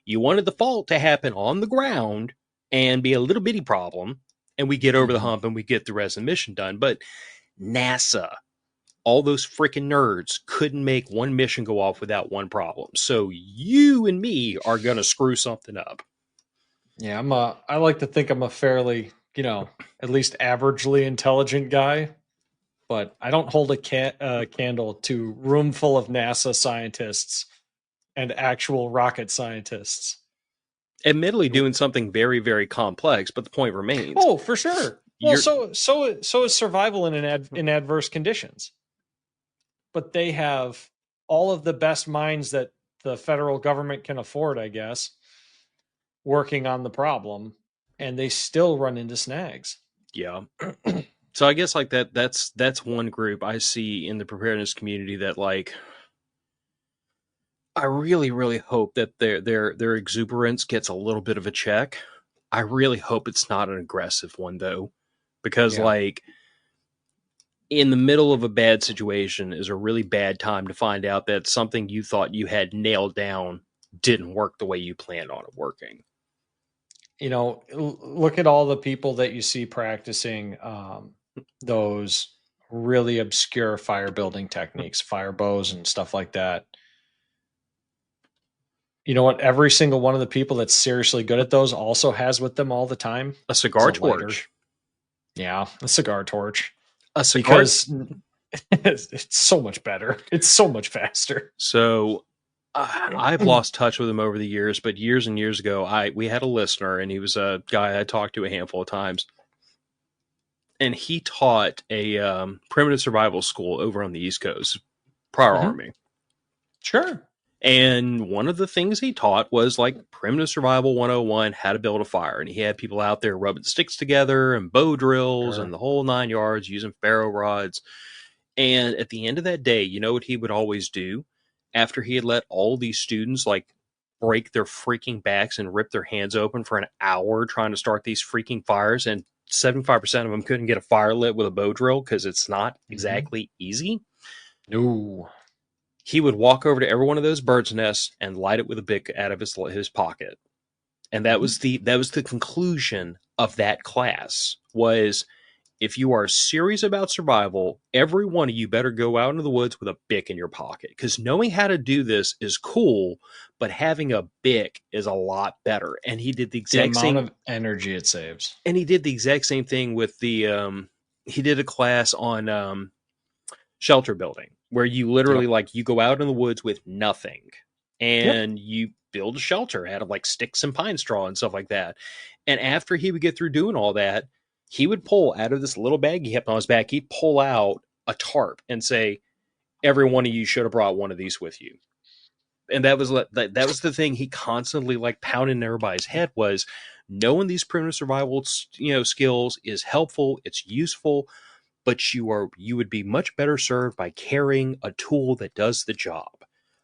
You wanted the fault to happen on the ground and be a little bitty problem, and we get over the hump and we get the rest of the mission done. But NASA, all those freaking nerds, couldn't make one mission go off without one problem. So you and me are going to screw something up. Yeah, I like to think I'm a fairly, at least averagely intelligent guy, but I don't hold a candle to room full of NASA scientists and actual rocket scientists. Admittedly doing something very, very complex, but the point remains. Oh, for sure. Well, so is survival in adverse conditions. But they have all of the best minds that the federal government can afford, I guess, working on the problem, and they still run into snags. Yeah. So I guess like that's one group I see in the preparedness community that like I really really hope that their exuberance gets a little bit of a check. I really hope it's not an aggressive one though, because Yeah. like in the middle of a bad situation is a really bad time to find out that something you thought you had nailed down didn't work the way you planned on it working. Look at all the people that you see practicing those really obscure fire building techniques, fire bows and stuff like that. You know what? Every single one of the people that's seriously good at those also has with them all the time A is cigar a lighter. torch. Yeah, a cigar torch. A cigar. Because it's so much better. It's so much faster. So I've lost touch with him over the years, but years and years ago, we had a listener, and he was a guy I talked to a handful of times, and he taught a primitive survival school over on the East Coast, prior Army. Sure. And one of the things he taught was like primitive survival 101, how to build a fire. And he had people out there rubbing sticks together and bow drills and the whole 9 yards using ferro rods. And at the end of that day, you know what he would always do after he had let all these students like break their freaking backs and rip their hands open for an hour trying to start these freaking fires. And 75% of them couldn't get a fire lit with a bow drill because it's not exactly easy. No. He would walk over to every one of those birds' nests and light it with a bic out of his pocket. And that was the conclusion of that class was if you are serious about survival, every one of you better go out into the woods with a bic in your pocket. Because knowing how to do this is cool, but having a bic is a lot better. And he did the exact amount of energy it saves. And he did the exact same thing with the he did a class on shelter building where you literally like you go out in the woods with nothing and you build a shelter out of like sticks and pine straw and stuff like that. And after he would get through doing all that, he would pull out of this little bag he kept on his back, he'd pull out a tarp and say, every one of you should have brought one of these with you. And that was the thing he constantly like pounding in everybody's head was knowing these primitive survival skills is helpful, it's useful, but you would be much better served by carrying a tool that does the job.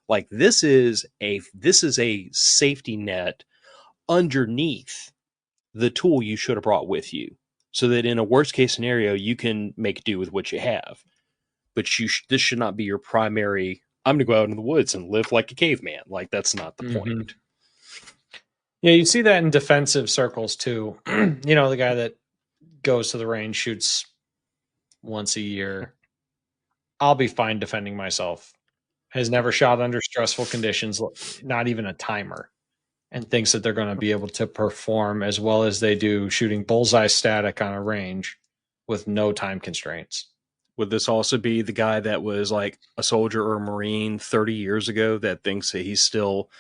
Like this is a safety net underneath the tool you should have brought with you, so that in a worst case scenario you can make do with what you have. But this should not be your primary. I'm going to go out in the woods and live like a caveman. Like that's not the point. Yeah, you see that in defensive circles too. The guy that goes to the range, shoots once a year. I'll be fine defending myself. Has never shot under stressful conditions, not even a timer, and thinks that they're going to be able to perform as well as they do shooting bullseye static on a range with no time constraints. Would this also be the guy that was like a soldier or a Marine 30 years ago that thinks that he's still,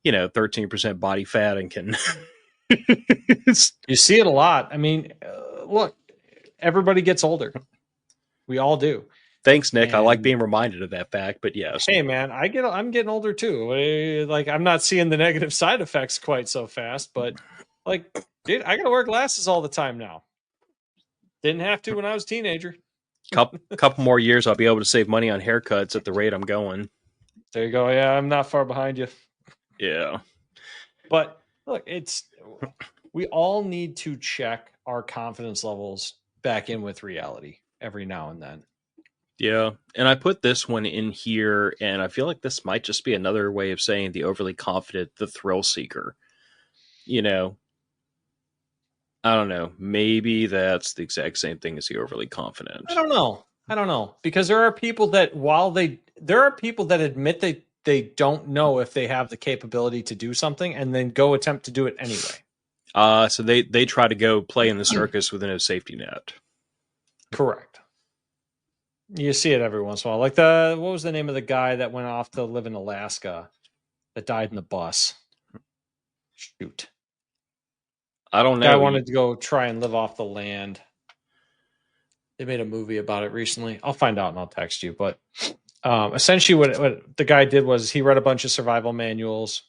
13% body fat and can... You see it a lot. I mean, look, everybody gets older. We all do. Thanks, Nick. I like being reminded of that fact, but yes. Hey, man, I'm getting older too. Like, I'm not seeing the negative side effects quite so fast, but like, dude, I gotta wear glasses all the time now. Didn't have to when I was a teenager. Couple more years, I'll be able to save money on haircuts at the rate I'm going. There you go. Yeah, I'm not far behind you. Yeah. But look, we all need to check our confidence levels back in with reality every now and then. Yeah. And I put this one in here, and I feel like this might just be another way of saying the overly confident, the thrill seeker. I don't know. Maybe that's the exact same thing as the overly confident. I don't know. Because there are people that admit they don't know if they have the capability to do something and then go attempt to do it anyway. So they try to go play in the circus with no safety net. Correct. You see it every once in a while. Like what was the name of the guy that went off to live in Alaska that died in the bus? Shoot. I don't know. Guy wanted to go try and live off the land. They made a movie about it recently. I'll find out and I'll text you. But Essentially, what the guy did was he read a bunch of survival manuals.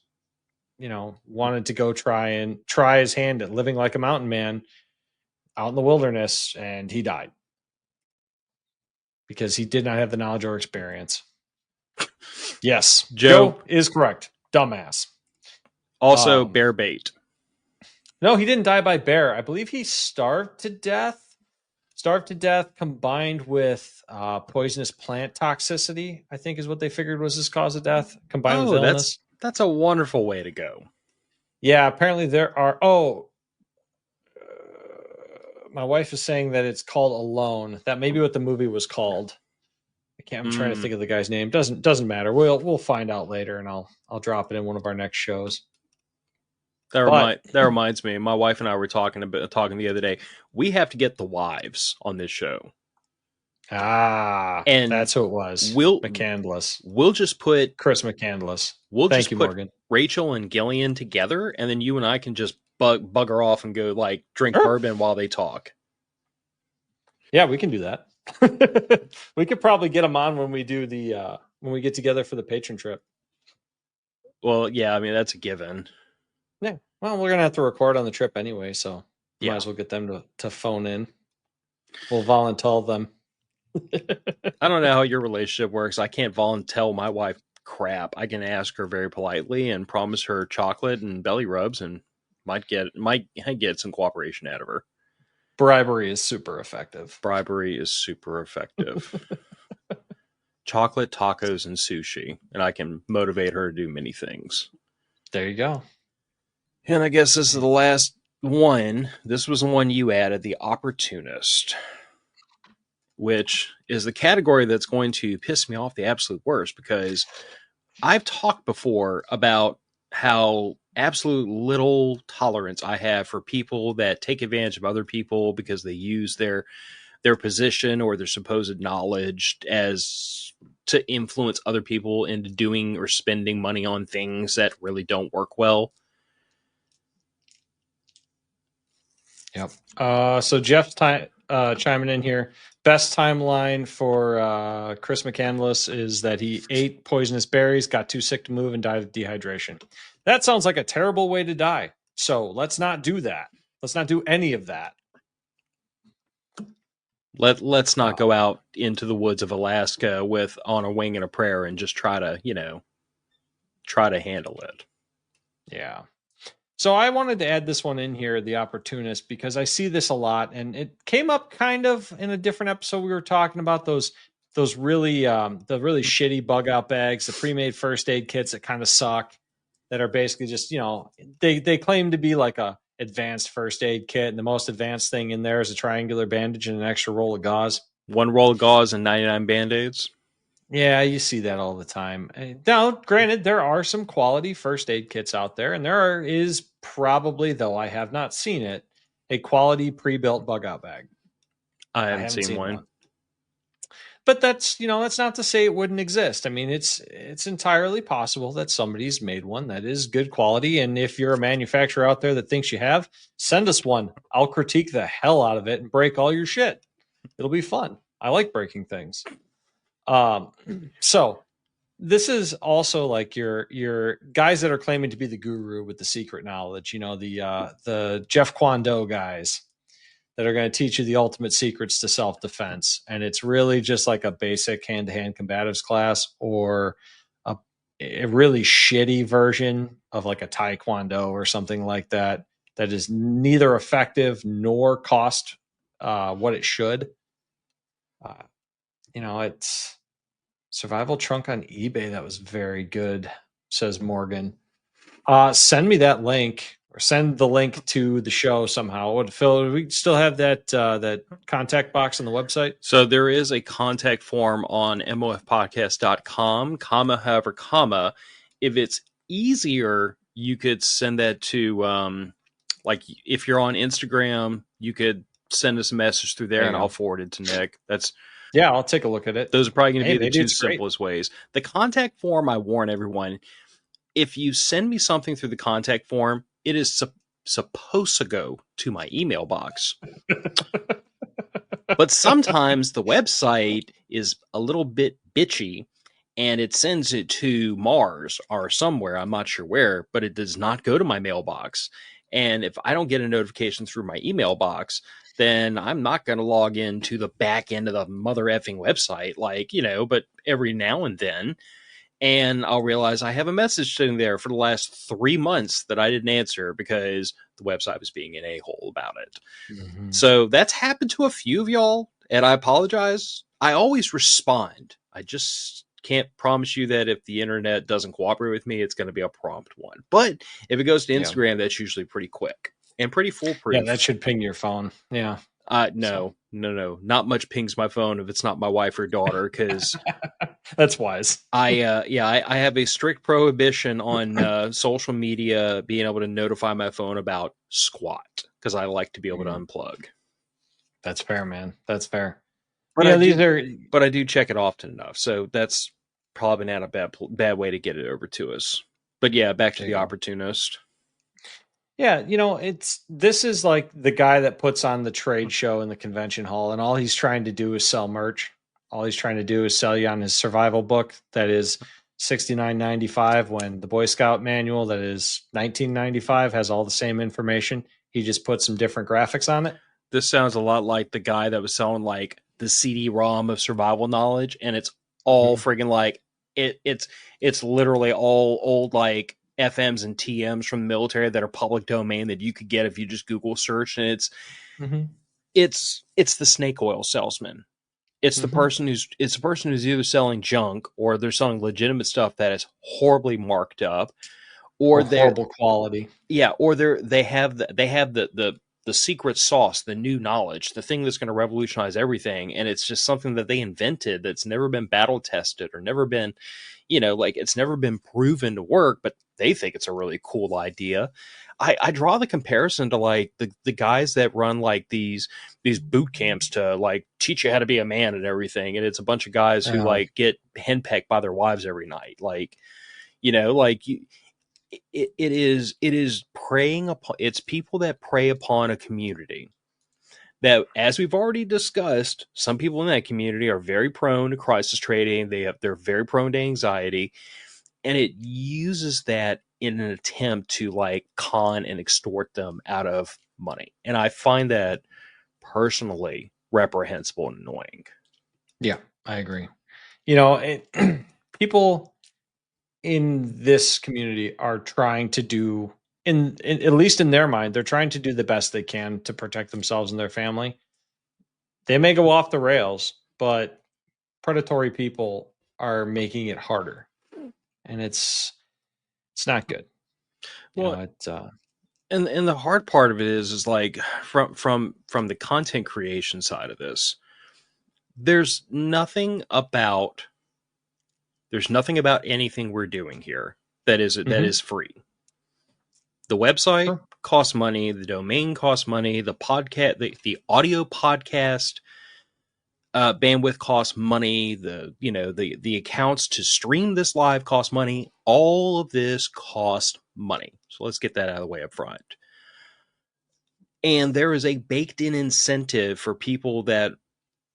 Wanted to go try his hand at living like a mountain man out in the wilderness, and he died because he did not have the knowledge or experience. Yes, Joe is correct. Dumbass. Also, bear bait. No, he didn't die by bear. I believe he starved to death. Starved to death combined with poisonous plant toxicity, I think is what they figured was his cause of death, combined with illness. That's a wonderful way to go. Yeah, apparently there are... my wife is saying that it's called Alone. That may be what the movie was called. I'm trying to think of the guy's name. Doesn't matter. We'll find out later, and I'll drop it in one of our next shows. That reminds me. My wife and I were talking the other day. We have to get the wives on this show. And that's who it was. McCandless. We'll just put Chris McCandless. Thank you, Morgan. Rachel and Gillian together, and then you and I can just bugger off and go drink bourbon while they talk. Yeah, we can do that. We could probably get them on when we do when we get together for the patron trip. Well, yeah, I mean that's a given. Yeah. Well, we're gonna have to record on the trip anyway, so might as well get them to phone in. We'll volunteer them. I don't know how your relationship works. I can't volunteer my wife crap. I can ask her very politely and promise her chocolate and belly rubs, and might get some cooperation out of her. Bribery is super effective. Chocolate, tacos, and sushi, and I can motivate her to do many things. There you go. And I guess this is the last one. This was the one you added, the opportunist, which is the category that's going to piss me off the absolute worst, because I've talked before about how absolute little tolerance I have for people that take advantage of other people because they use their position or their supposed knowledge as to influence other people into doing or spending money on things that really don't work well. Yep. So Jeff's chiming in here. Best timeline for Chris McCandless is that he ate poisonous berries, got too sick to move, and died of dehydration. That sounds like a terrible way to die. So let's not do that. Let's not do any of that. Let's not go out into the woods of Alaska on a wing and a prayer and just try to handle it. Yeah. So I wanted to add this one in here, the opportunist, because I see this a lot, and it came up kind of in a different episode. We were talking about those really the really shitty bug out bags, the pre-made first aid kits that kind of suck, that are basically just, they claim to be like a advanced first aid kit, and the most advanced thing in there is a triangular bandage and an extra roll of gauze. One roll of gauze and 99 Band-Aids. Yeah, you see that all the time. Now, granted, there are some quality first aid kits out there, and there is probably, though I have not seen it, a quality pre-built bug out bag. I haven't seen one. But that's not to say it wouldn't exist. I mean, it's entirely possible that somebody's made one that is good quality, and if you're a manufacturer out there that thinks you have, send us one. I'll critique the hell out of it and break all your shit. It'll be fun. I like breaking things. So this is also like your guys that are claiming to be the guru with the secret knowledge, the Jeff Kwon Do guys that are going to teach you the ultimate secrets to self-defense. And it's really just like a basic hand-to-hand combatives class, or a really shitty version of like a Taekwondo or something like that is neither effective nor cost what it should. It's survival trunk on eBay. That was very good, says Morgan. Send me that link, or send the link to the show somehow. Phil, do we still have that contact box on the website? So there is a contact form on mofpodcast.com, however, if it's easier, you could send that to, if you're on Instagram, you could send us a message through there, and I'll forward it to Nick. Yeah, I'll take a look at it. Those are probably going to be the two simplest ways. The contact form, I warn everyone, if you send me something through the contact form, it is supposed to go to my email box. But sometimes the website is a little bit bitchy, and it sends it to Mars or somewhere, I'm not sure where, but it does not go to my mailbox. And if I don't get a notification through my email box, then I'm not going to log into the back end of the mother effing website, like, but every now and then. And I'll realize I have a message sitting there for the last 3 months that I didn't answer because the website was being an a-hole about it. Mm-hmm. So that's happened to a few of y'all, and I apologize. I always respond. I just can't promise you that if the internet doesn't cooperate with me, it's going to be a prompt one. But if it goes to Instagram, that's usually pretty quick and pretty foolproof. Yeah, that should ping your phone. Yeah. No, not much pings my phone if it's not my wife or daughter, because that's wise. I have a strict prohibition on social media being able to notify my phone about squat, because I like to be able to unplug. That's fair, man. That's fair. But but I do check it often enough, so that's probably not a bad way to get it over to us. But yeah, back to the opportunist. Yeah, this is like the guy that puts on the trade show in the convention hall, and all he's trying to do is sell merch. All he's trying to do is sell you on his survival book that is $69.95, when the Boy Scout manual that is $19.95 has all the same information. He just put some different graphics on it. This sounds a lot like the guy that was selling like the CD-ROM of survival knowledge, and it's all friggin' like it's literally all old like FMs and TMs from the military that are public domain that you could get if you just Google search, and it's the snake oil salesman. It's the person who's either selling junk or they're selling legitimate stuff that is horribly marked up, or horrible quality. Yeah, or they have the secret sauce, the new knowledge, the thing that's going to revolutionize everything, and it's just something that they invented that's never been battle tested or never been, like it's never been proven to work, but they think it's a really cool idea. I draw the comparison to like the guys that run like these boot camps to like teach you how to be a man and everything, and it's a bunch of guys who like get henpecked by their wives every night, like it is preying upon, it's people that prey upon a community that, as we've already discussed, some people in that community are very prone to crisis trading. They're very prone to anxiety, and it uses that in an attempt to like con and extort them out of money. And I find that personally reprehensible and annoying. Yeah, I agree. People in this community are trying to do, in at least in their mind, they're trying to do the best they can to protect themselves and their family. They may go off the rails, but predatory people are making it harder, and it's not good. Well, and the hard part of it is like from the content creation side of this, there's nothing about anything we're doing here that is free. The website costs money, the domain costs money, the podcast, the audio podcast bandwidth costs money, the accounts to stream this live cost money. All of this costs money. So let's get that out of the way up front. And there is a baked in incentive for people that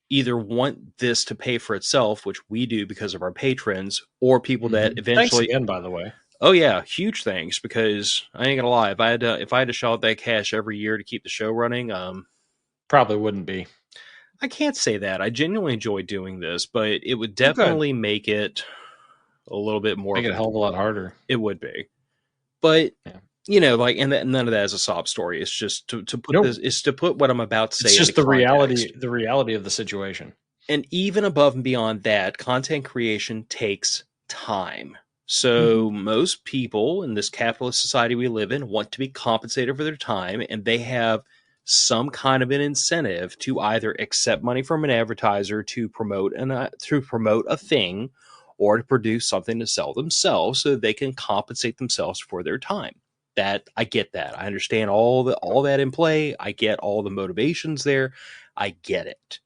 either want this to pay for itself, which we do because of our patrons, or people that eventually. Thanks again, by the way. Oh yeah, huge thanks, because I ain't gonna lie, if I had to shell out that cash every year to keep the show running, probably wouldn't be. I can't say that. I genuinely enjoy doing this, but it would definitely make it a little bit more. Make it a hell of a lot harder. It would be, but like, and none of that is a sob story. It's just to put this is to put what I'm about to say. It's just the reality of the situation. And even above and beyond that, content creation takes time. So most people in this capitalist society we live in want to be compensated for their time, and they have some kind of an incentive to either accept money from an advertiser to promote a thing, or to produce something to sell themselves so that they can compensate themselves for their time. That I get that. I understand all that in play. I get all the motivations there. I get it.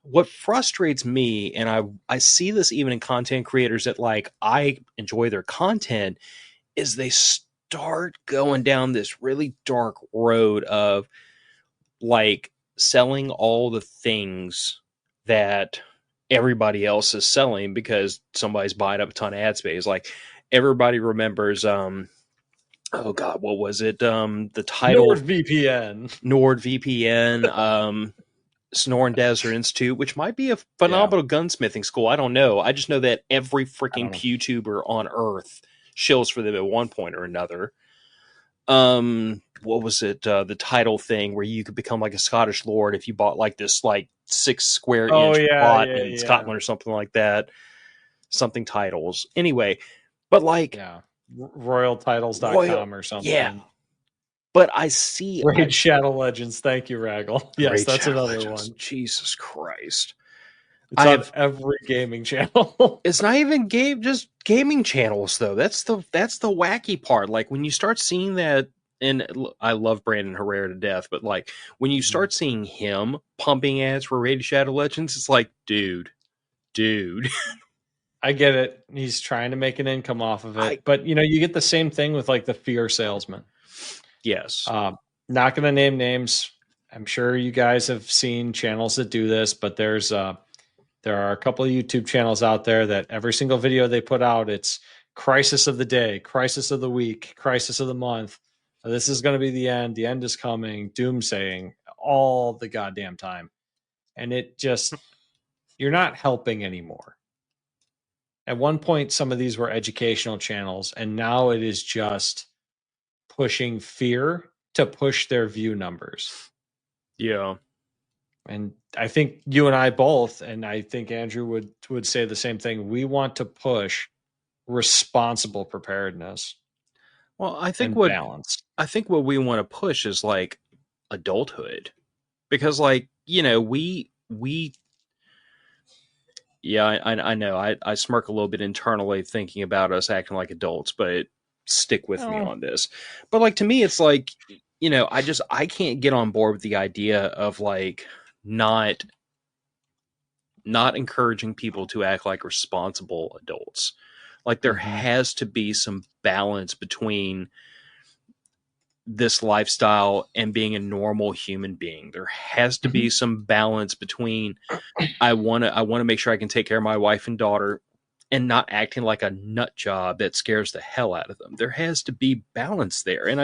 What frustrates me, and I see this even in content creators that like I enjoy their content, is they start going down this really dark road of like selling all the things that everybody else is selling because somebody's buying up a ton of ad space. Like everybody remembers, oh God, what was it? The title NordVPN. NordVPN, Sonoran Desert Institute, which might be a Yeah, phenomenal gunsmithing school. I don't know. I just know that every I freaking don't know. YouTuber on earth shills for them at one point or another. What was it? The title thing where you could become like a Scottish lord if you bought like this like 6 square Oh inch yeah, plot yeah, in yeah, Scotland or something like that. Something titles. Anyway, but like yeah. Royal, Royaltitles.com or yeah. something. But I see Raid Shadow Legends. Thank you, Raggle. Yes, Raid that's Shadow another Legends. one. Jesus Christ. It's I on have every gaming channel. it's not even just gaming channels though. That's the wacky part. Like when you start seeing that, and I love Brandon Herrera to death, but like when you Mhm. start seeing him pumping ads for Raid Shadow Legends, it's like, dude. I get it. He's trying to make an income off of I it. But you get the same thing with like the fear salesman. yes. Not going to name names. I'm sure you guys have seen channels that do this, but there are a couple of YouTube channels out there that every single video they put out, it's crisis of the day, crisis of the week, crisis of the month. This is going to be the end. The end is coming. Doomsaying all the goddamn time. And it just, you're not helping anymore. At one point, some of these were educational channels, and now it is just pushing fear to push their view numbers. Yeah. And I think you and I both, and I think Andrew would say the same thing. We want to push responsible preparedness Well, and balance. I think what we want to push is like adulthood. Because like, we yeah, I know. I smirk a little bit internally thinking about us acting like adults, but stick with me Oh, on this. But like to me, it's like, I can't get on board with the idea of like not not encouraging people to act like responsible adults. Like there mm-hmm, has to be some balance between this lifestyle and being a normal human being. There has to mm-hmm, be some balance between I want to make sure I can take care of my wife and daughter and not acting like a nut job that scares the hell out of them. There has to be balance there. And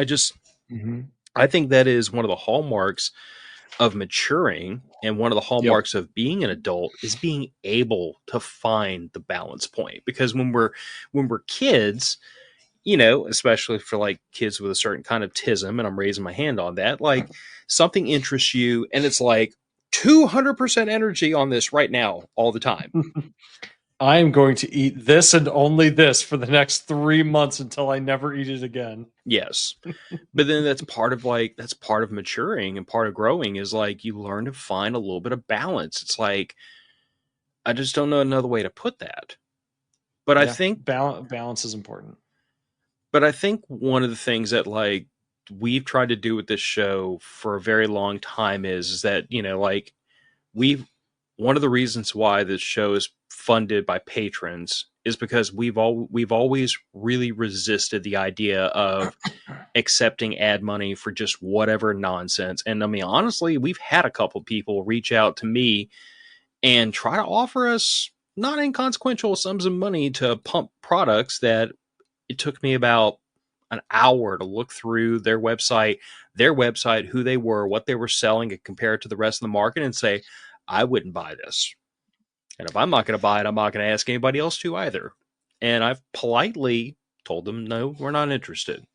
mm-hmm. I think that is one of the hallmarks of maturing, and one of the Yep. hallmarks of being an adult is being able to find the balance point. Because when we're kids, especially for like kids with a certain kind of tism, and I'm raising my hand on that, like something interests you and it's like 200% energy on this right now all the time. I am going to eat this and only this for the next 3 months until I never eat it again. Yes. But then that's part of maturing and part of growing is like you learn to find a little bit of balance. It's like I just don't know another way to put that. But I Yeah, think balance is important. but I think one of the things that like we've tried to do with this show for a very long time is that, like we've one of the reasons why this show is funded by patrons is because we've always really resisted the idea of accepting ad money for just whatever nonsense. And I mean, honestly, we've had a couple people reach out to me and try to offer us not inconsequential sums of money to pump products that it took me about an hour to look through their website, who they were, what they were selling, and compare it to the rest of the market and say, I wouldn't buy this. And if I'm not going to buy it, I'm not going to ask anybody else to either. And I've politely told them, no, we're not interested.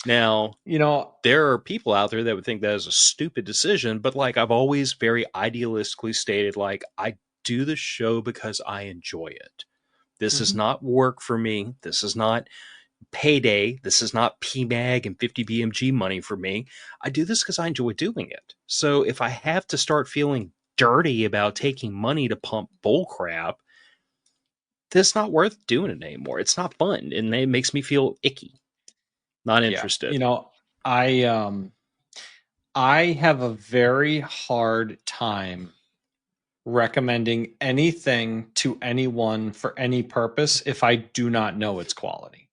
Now, You know, there are people out there that would think that is a stupid decision, but like I've always very idealistically stated, like, I do the show because I enjoy it. This is mhm. not work for me. This is not payday. This is not PMAG and 50 BMG money for me. I do this because I enjoy doing it. So if I have to start feeling dirty about taking money to pump bull crap, that's not worth doing it anymore. It's not fun and it makes me feel icky. Not Yeah, interested. I have a very hard time recommending anything to anyone for any purpose if I do not know its quality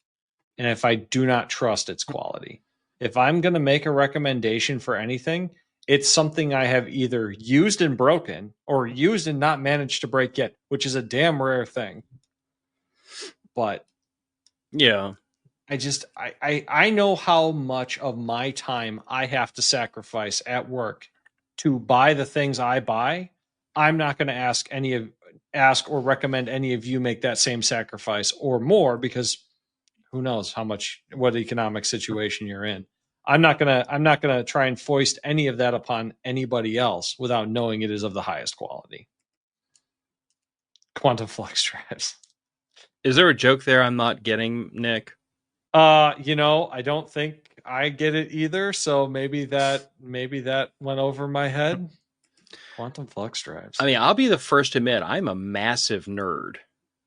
and if I do not trust its quality. If I'm going to make a recommendation for anything, It's something I have either used and broken or used and not managed to break yet, which is a damn rare thing. But Yeah. I know how much of my time I have to sacrifice at work to buy the things I buy. I'm not going to ask or recommend any of you make that same sacrifice or more, because who knows what economic situation you're in. I'm not gonna try and foist any of that upon anybody else without knowing it is of the highest quality. Quantum flux drives. Is there a joke there I'm not getting, Nick? I don't think I get it either, so maybe that went over my head. Quantum flux drives. I mean, I'll be the first to admit I'm a massive nerd.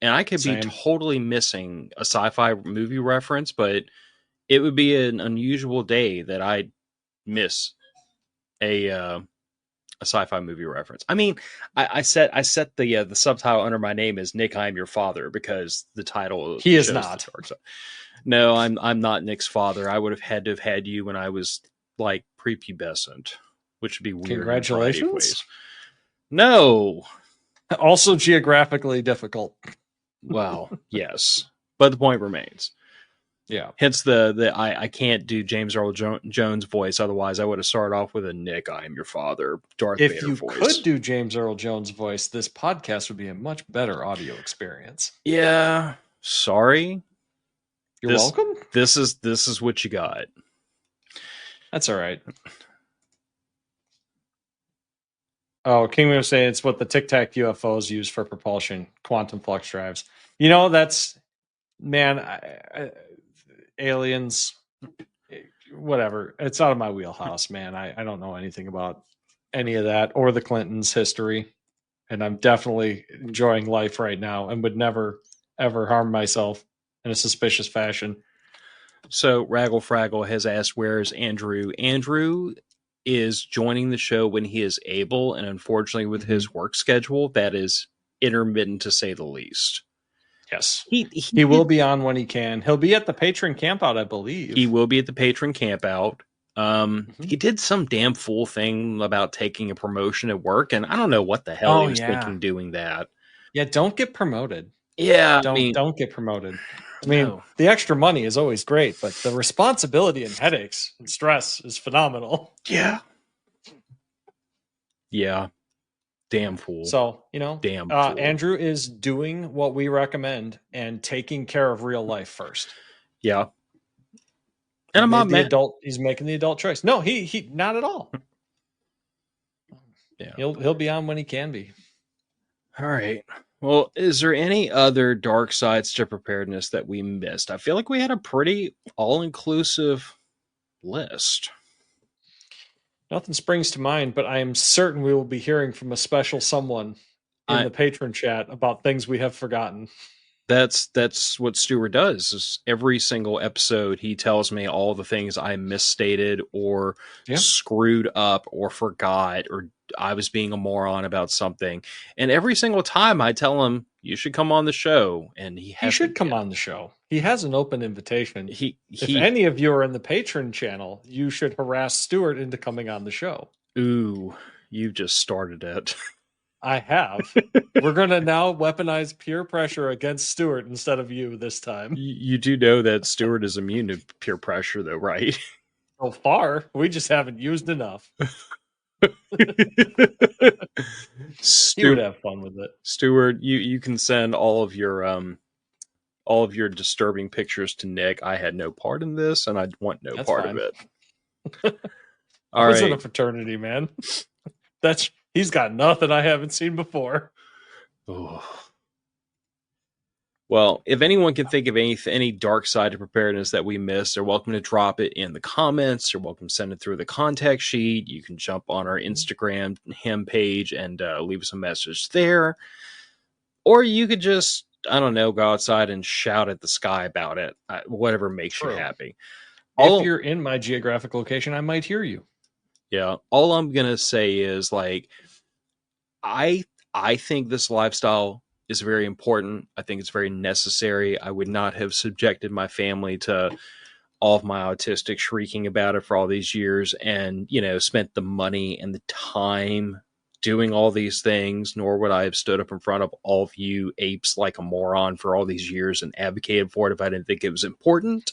And I could be Same. totally missing a sci-fi movie reference, but it would be an unusual day that I'd miss a sci-fi movie reference. I mean, I set the subtitle under my name as Nick, I'm your father, because the title He is shows not. the dark side. No, I'm not Nick's father. I would have had to have had you when I was like prepubescent, which would be weird. Congratulations. In a variety of ways. No. Also geographically difficult. Well, yes, but the point remains. Yeah. Hence I can't do James Earl Jones voice. Otherwise, I would have started off with a Nick, I am your father, Darth If Vader you voice. could do James Earl Jones voice, this podcast would be a much better audio experience. Yeah. Sorry. You're welcome. This is what you got. That's all right. Oh, King was saying it's what the Tic Tac UFOs use for propulsion, quantum flux drives. That's, man, aliens, whatever. It's out of my wheelhouse, man. I don't know anything about any of that or the Clintons' history. And I'm definitely enjoying life right now and would never, ever harm myself in a suspicious fashion. So Raggle Fraggle has asked, where's Andrew? Andrew is joining the show when he is able, and unfortunately with his work schedule, that is intermittent to say the least. Yes. He will be on when he can. He'll be at the patron campout, I believe. He will be at the patron campout. He did some damn fool thing about taking a promotion at work, and I don't know what the hell he was thinking doing that. Yeah, don't get promoted. Yeah, don't get promoted. I mean, the extra money is always great, but the responsibility and headaches and stress is phenomenal. Yeah. Yeah. Damn fool. So, damn fool. Andrew is doing what we recommend and taking care of real life first. Yeah. And I'm not mad. He's making the adult choice. No, he not at all. Yeah. He'll be on when he can be. All right. Well, is there any other dark sides to preparedness that we missed? I feel like we had a pretty all-inclusive list. Nothing springs to mind, but I am certain we will be hearing from a special someone in the patron chat about things we have forgotten. That's what Stuart does. Is every single episode he tells me all the things I misstated or screwed up or forgot, or I was being a moron about something. And every single time I tell him, you should come on the show. And he should come on the show. He has an open invitation. If any of you are in the patron channel, you should harass Stuart into coming on the show. Ooh, you just started it. I have. We're going to now weaponize peer pressure against Stuart instead of you this time. You do know that Stuart is immune to peer pressure, though, right? So far, we just haven't used enough. You would have fun with it. Stuart, you can send all of your disturbing pictures to Nick. I had no part in this, and I want no part of it. I was in a fraternity, man. He's got nothing I haven't seen before. Oh. Well, if anyone can think of any dark side to preparedness that we missed, they're welcome to drop it in the comments. You're welcome to send it through the contact sheet. You can jump on our Instagram him page and leave us a message there. Or you could just, I don't know, go outside and shout at the sky about it. Whatever makes you happy. If you're in my geographic location, I might hear you. Yeah. All I'm going to say is, like, I think this lifestyle is very important. I think it's very necessary. I would not have subjected my family to all of my autistic shrieking about it for all these years, and, you know, spent the money and the time doing all these things, nor would I have stood up in front of all of you apes like a moron for all these years and advocated for it if I didn't think it was important.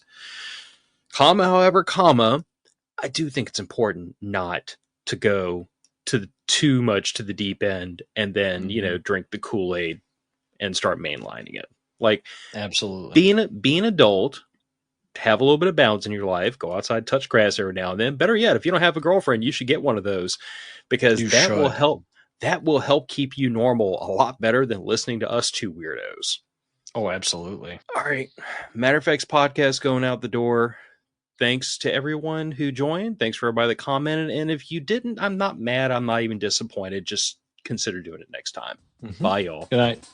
However, I do think it's important not to go to too much to the deep end and then, you know, drink the Kool-Aid and start mainlining it. Like, Absolutely. being adult, have a little bit of balance in your life, go outside, touch grass every now and then. Better yet, if you don't have a girlfriend, you should get one of those, because that will help keep you normal a lot better than listening to us two weirdos. Oh, absolutely. All right. Matter of Fact's podcast going out the door. Thanks to everyone who joined. Thanks for everybody that commented. And if you didn't, I'm not mad. I'm not even disappointed. Just consider doing it next time. Bye, y'all. Good night.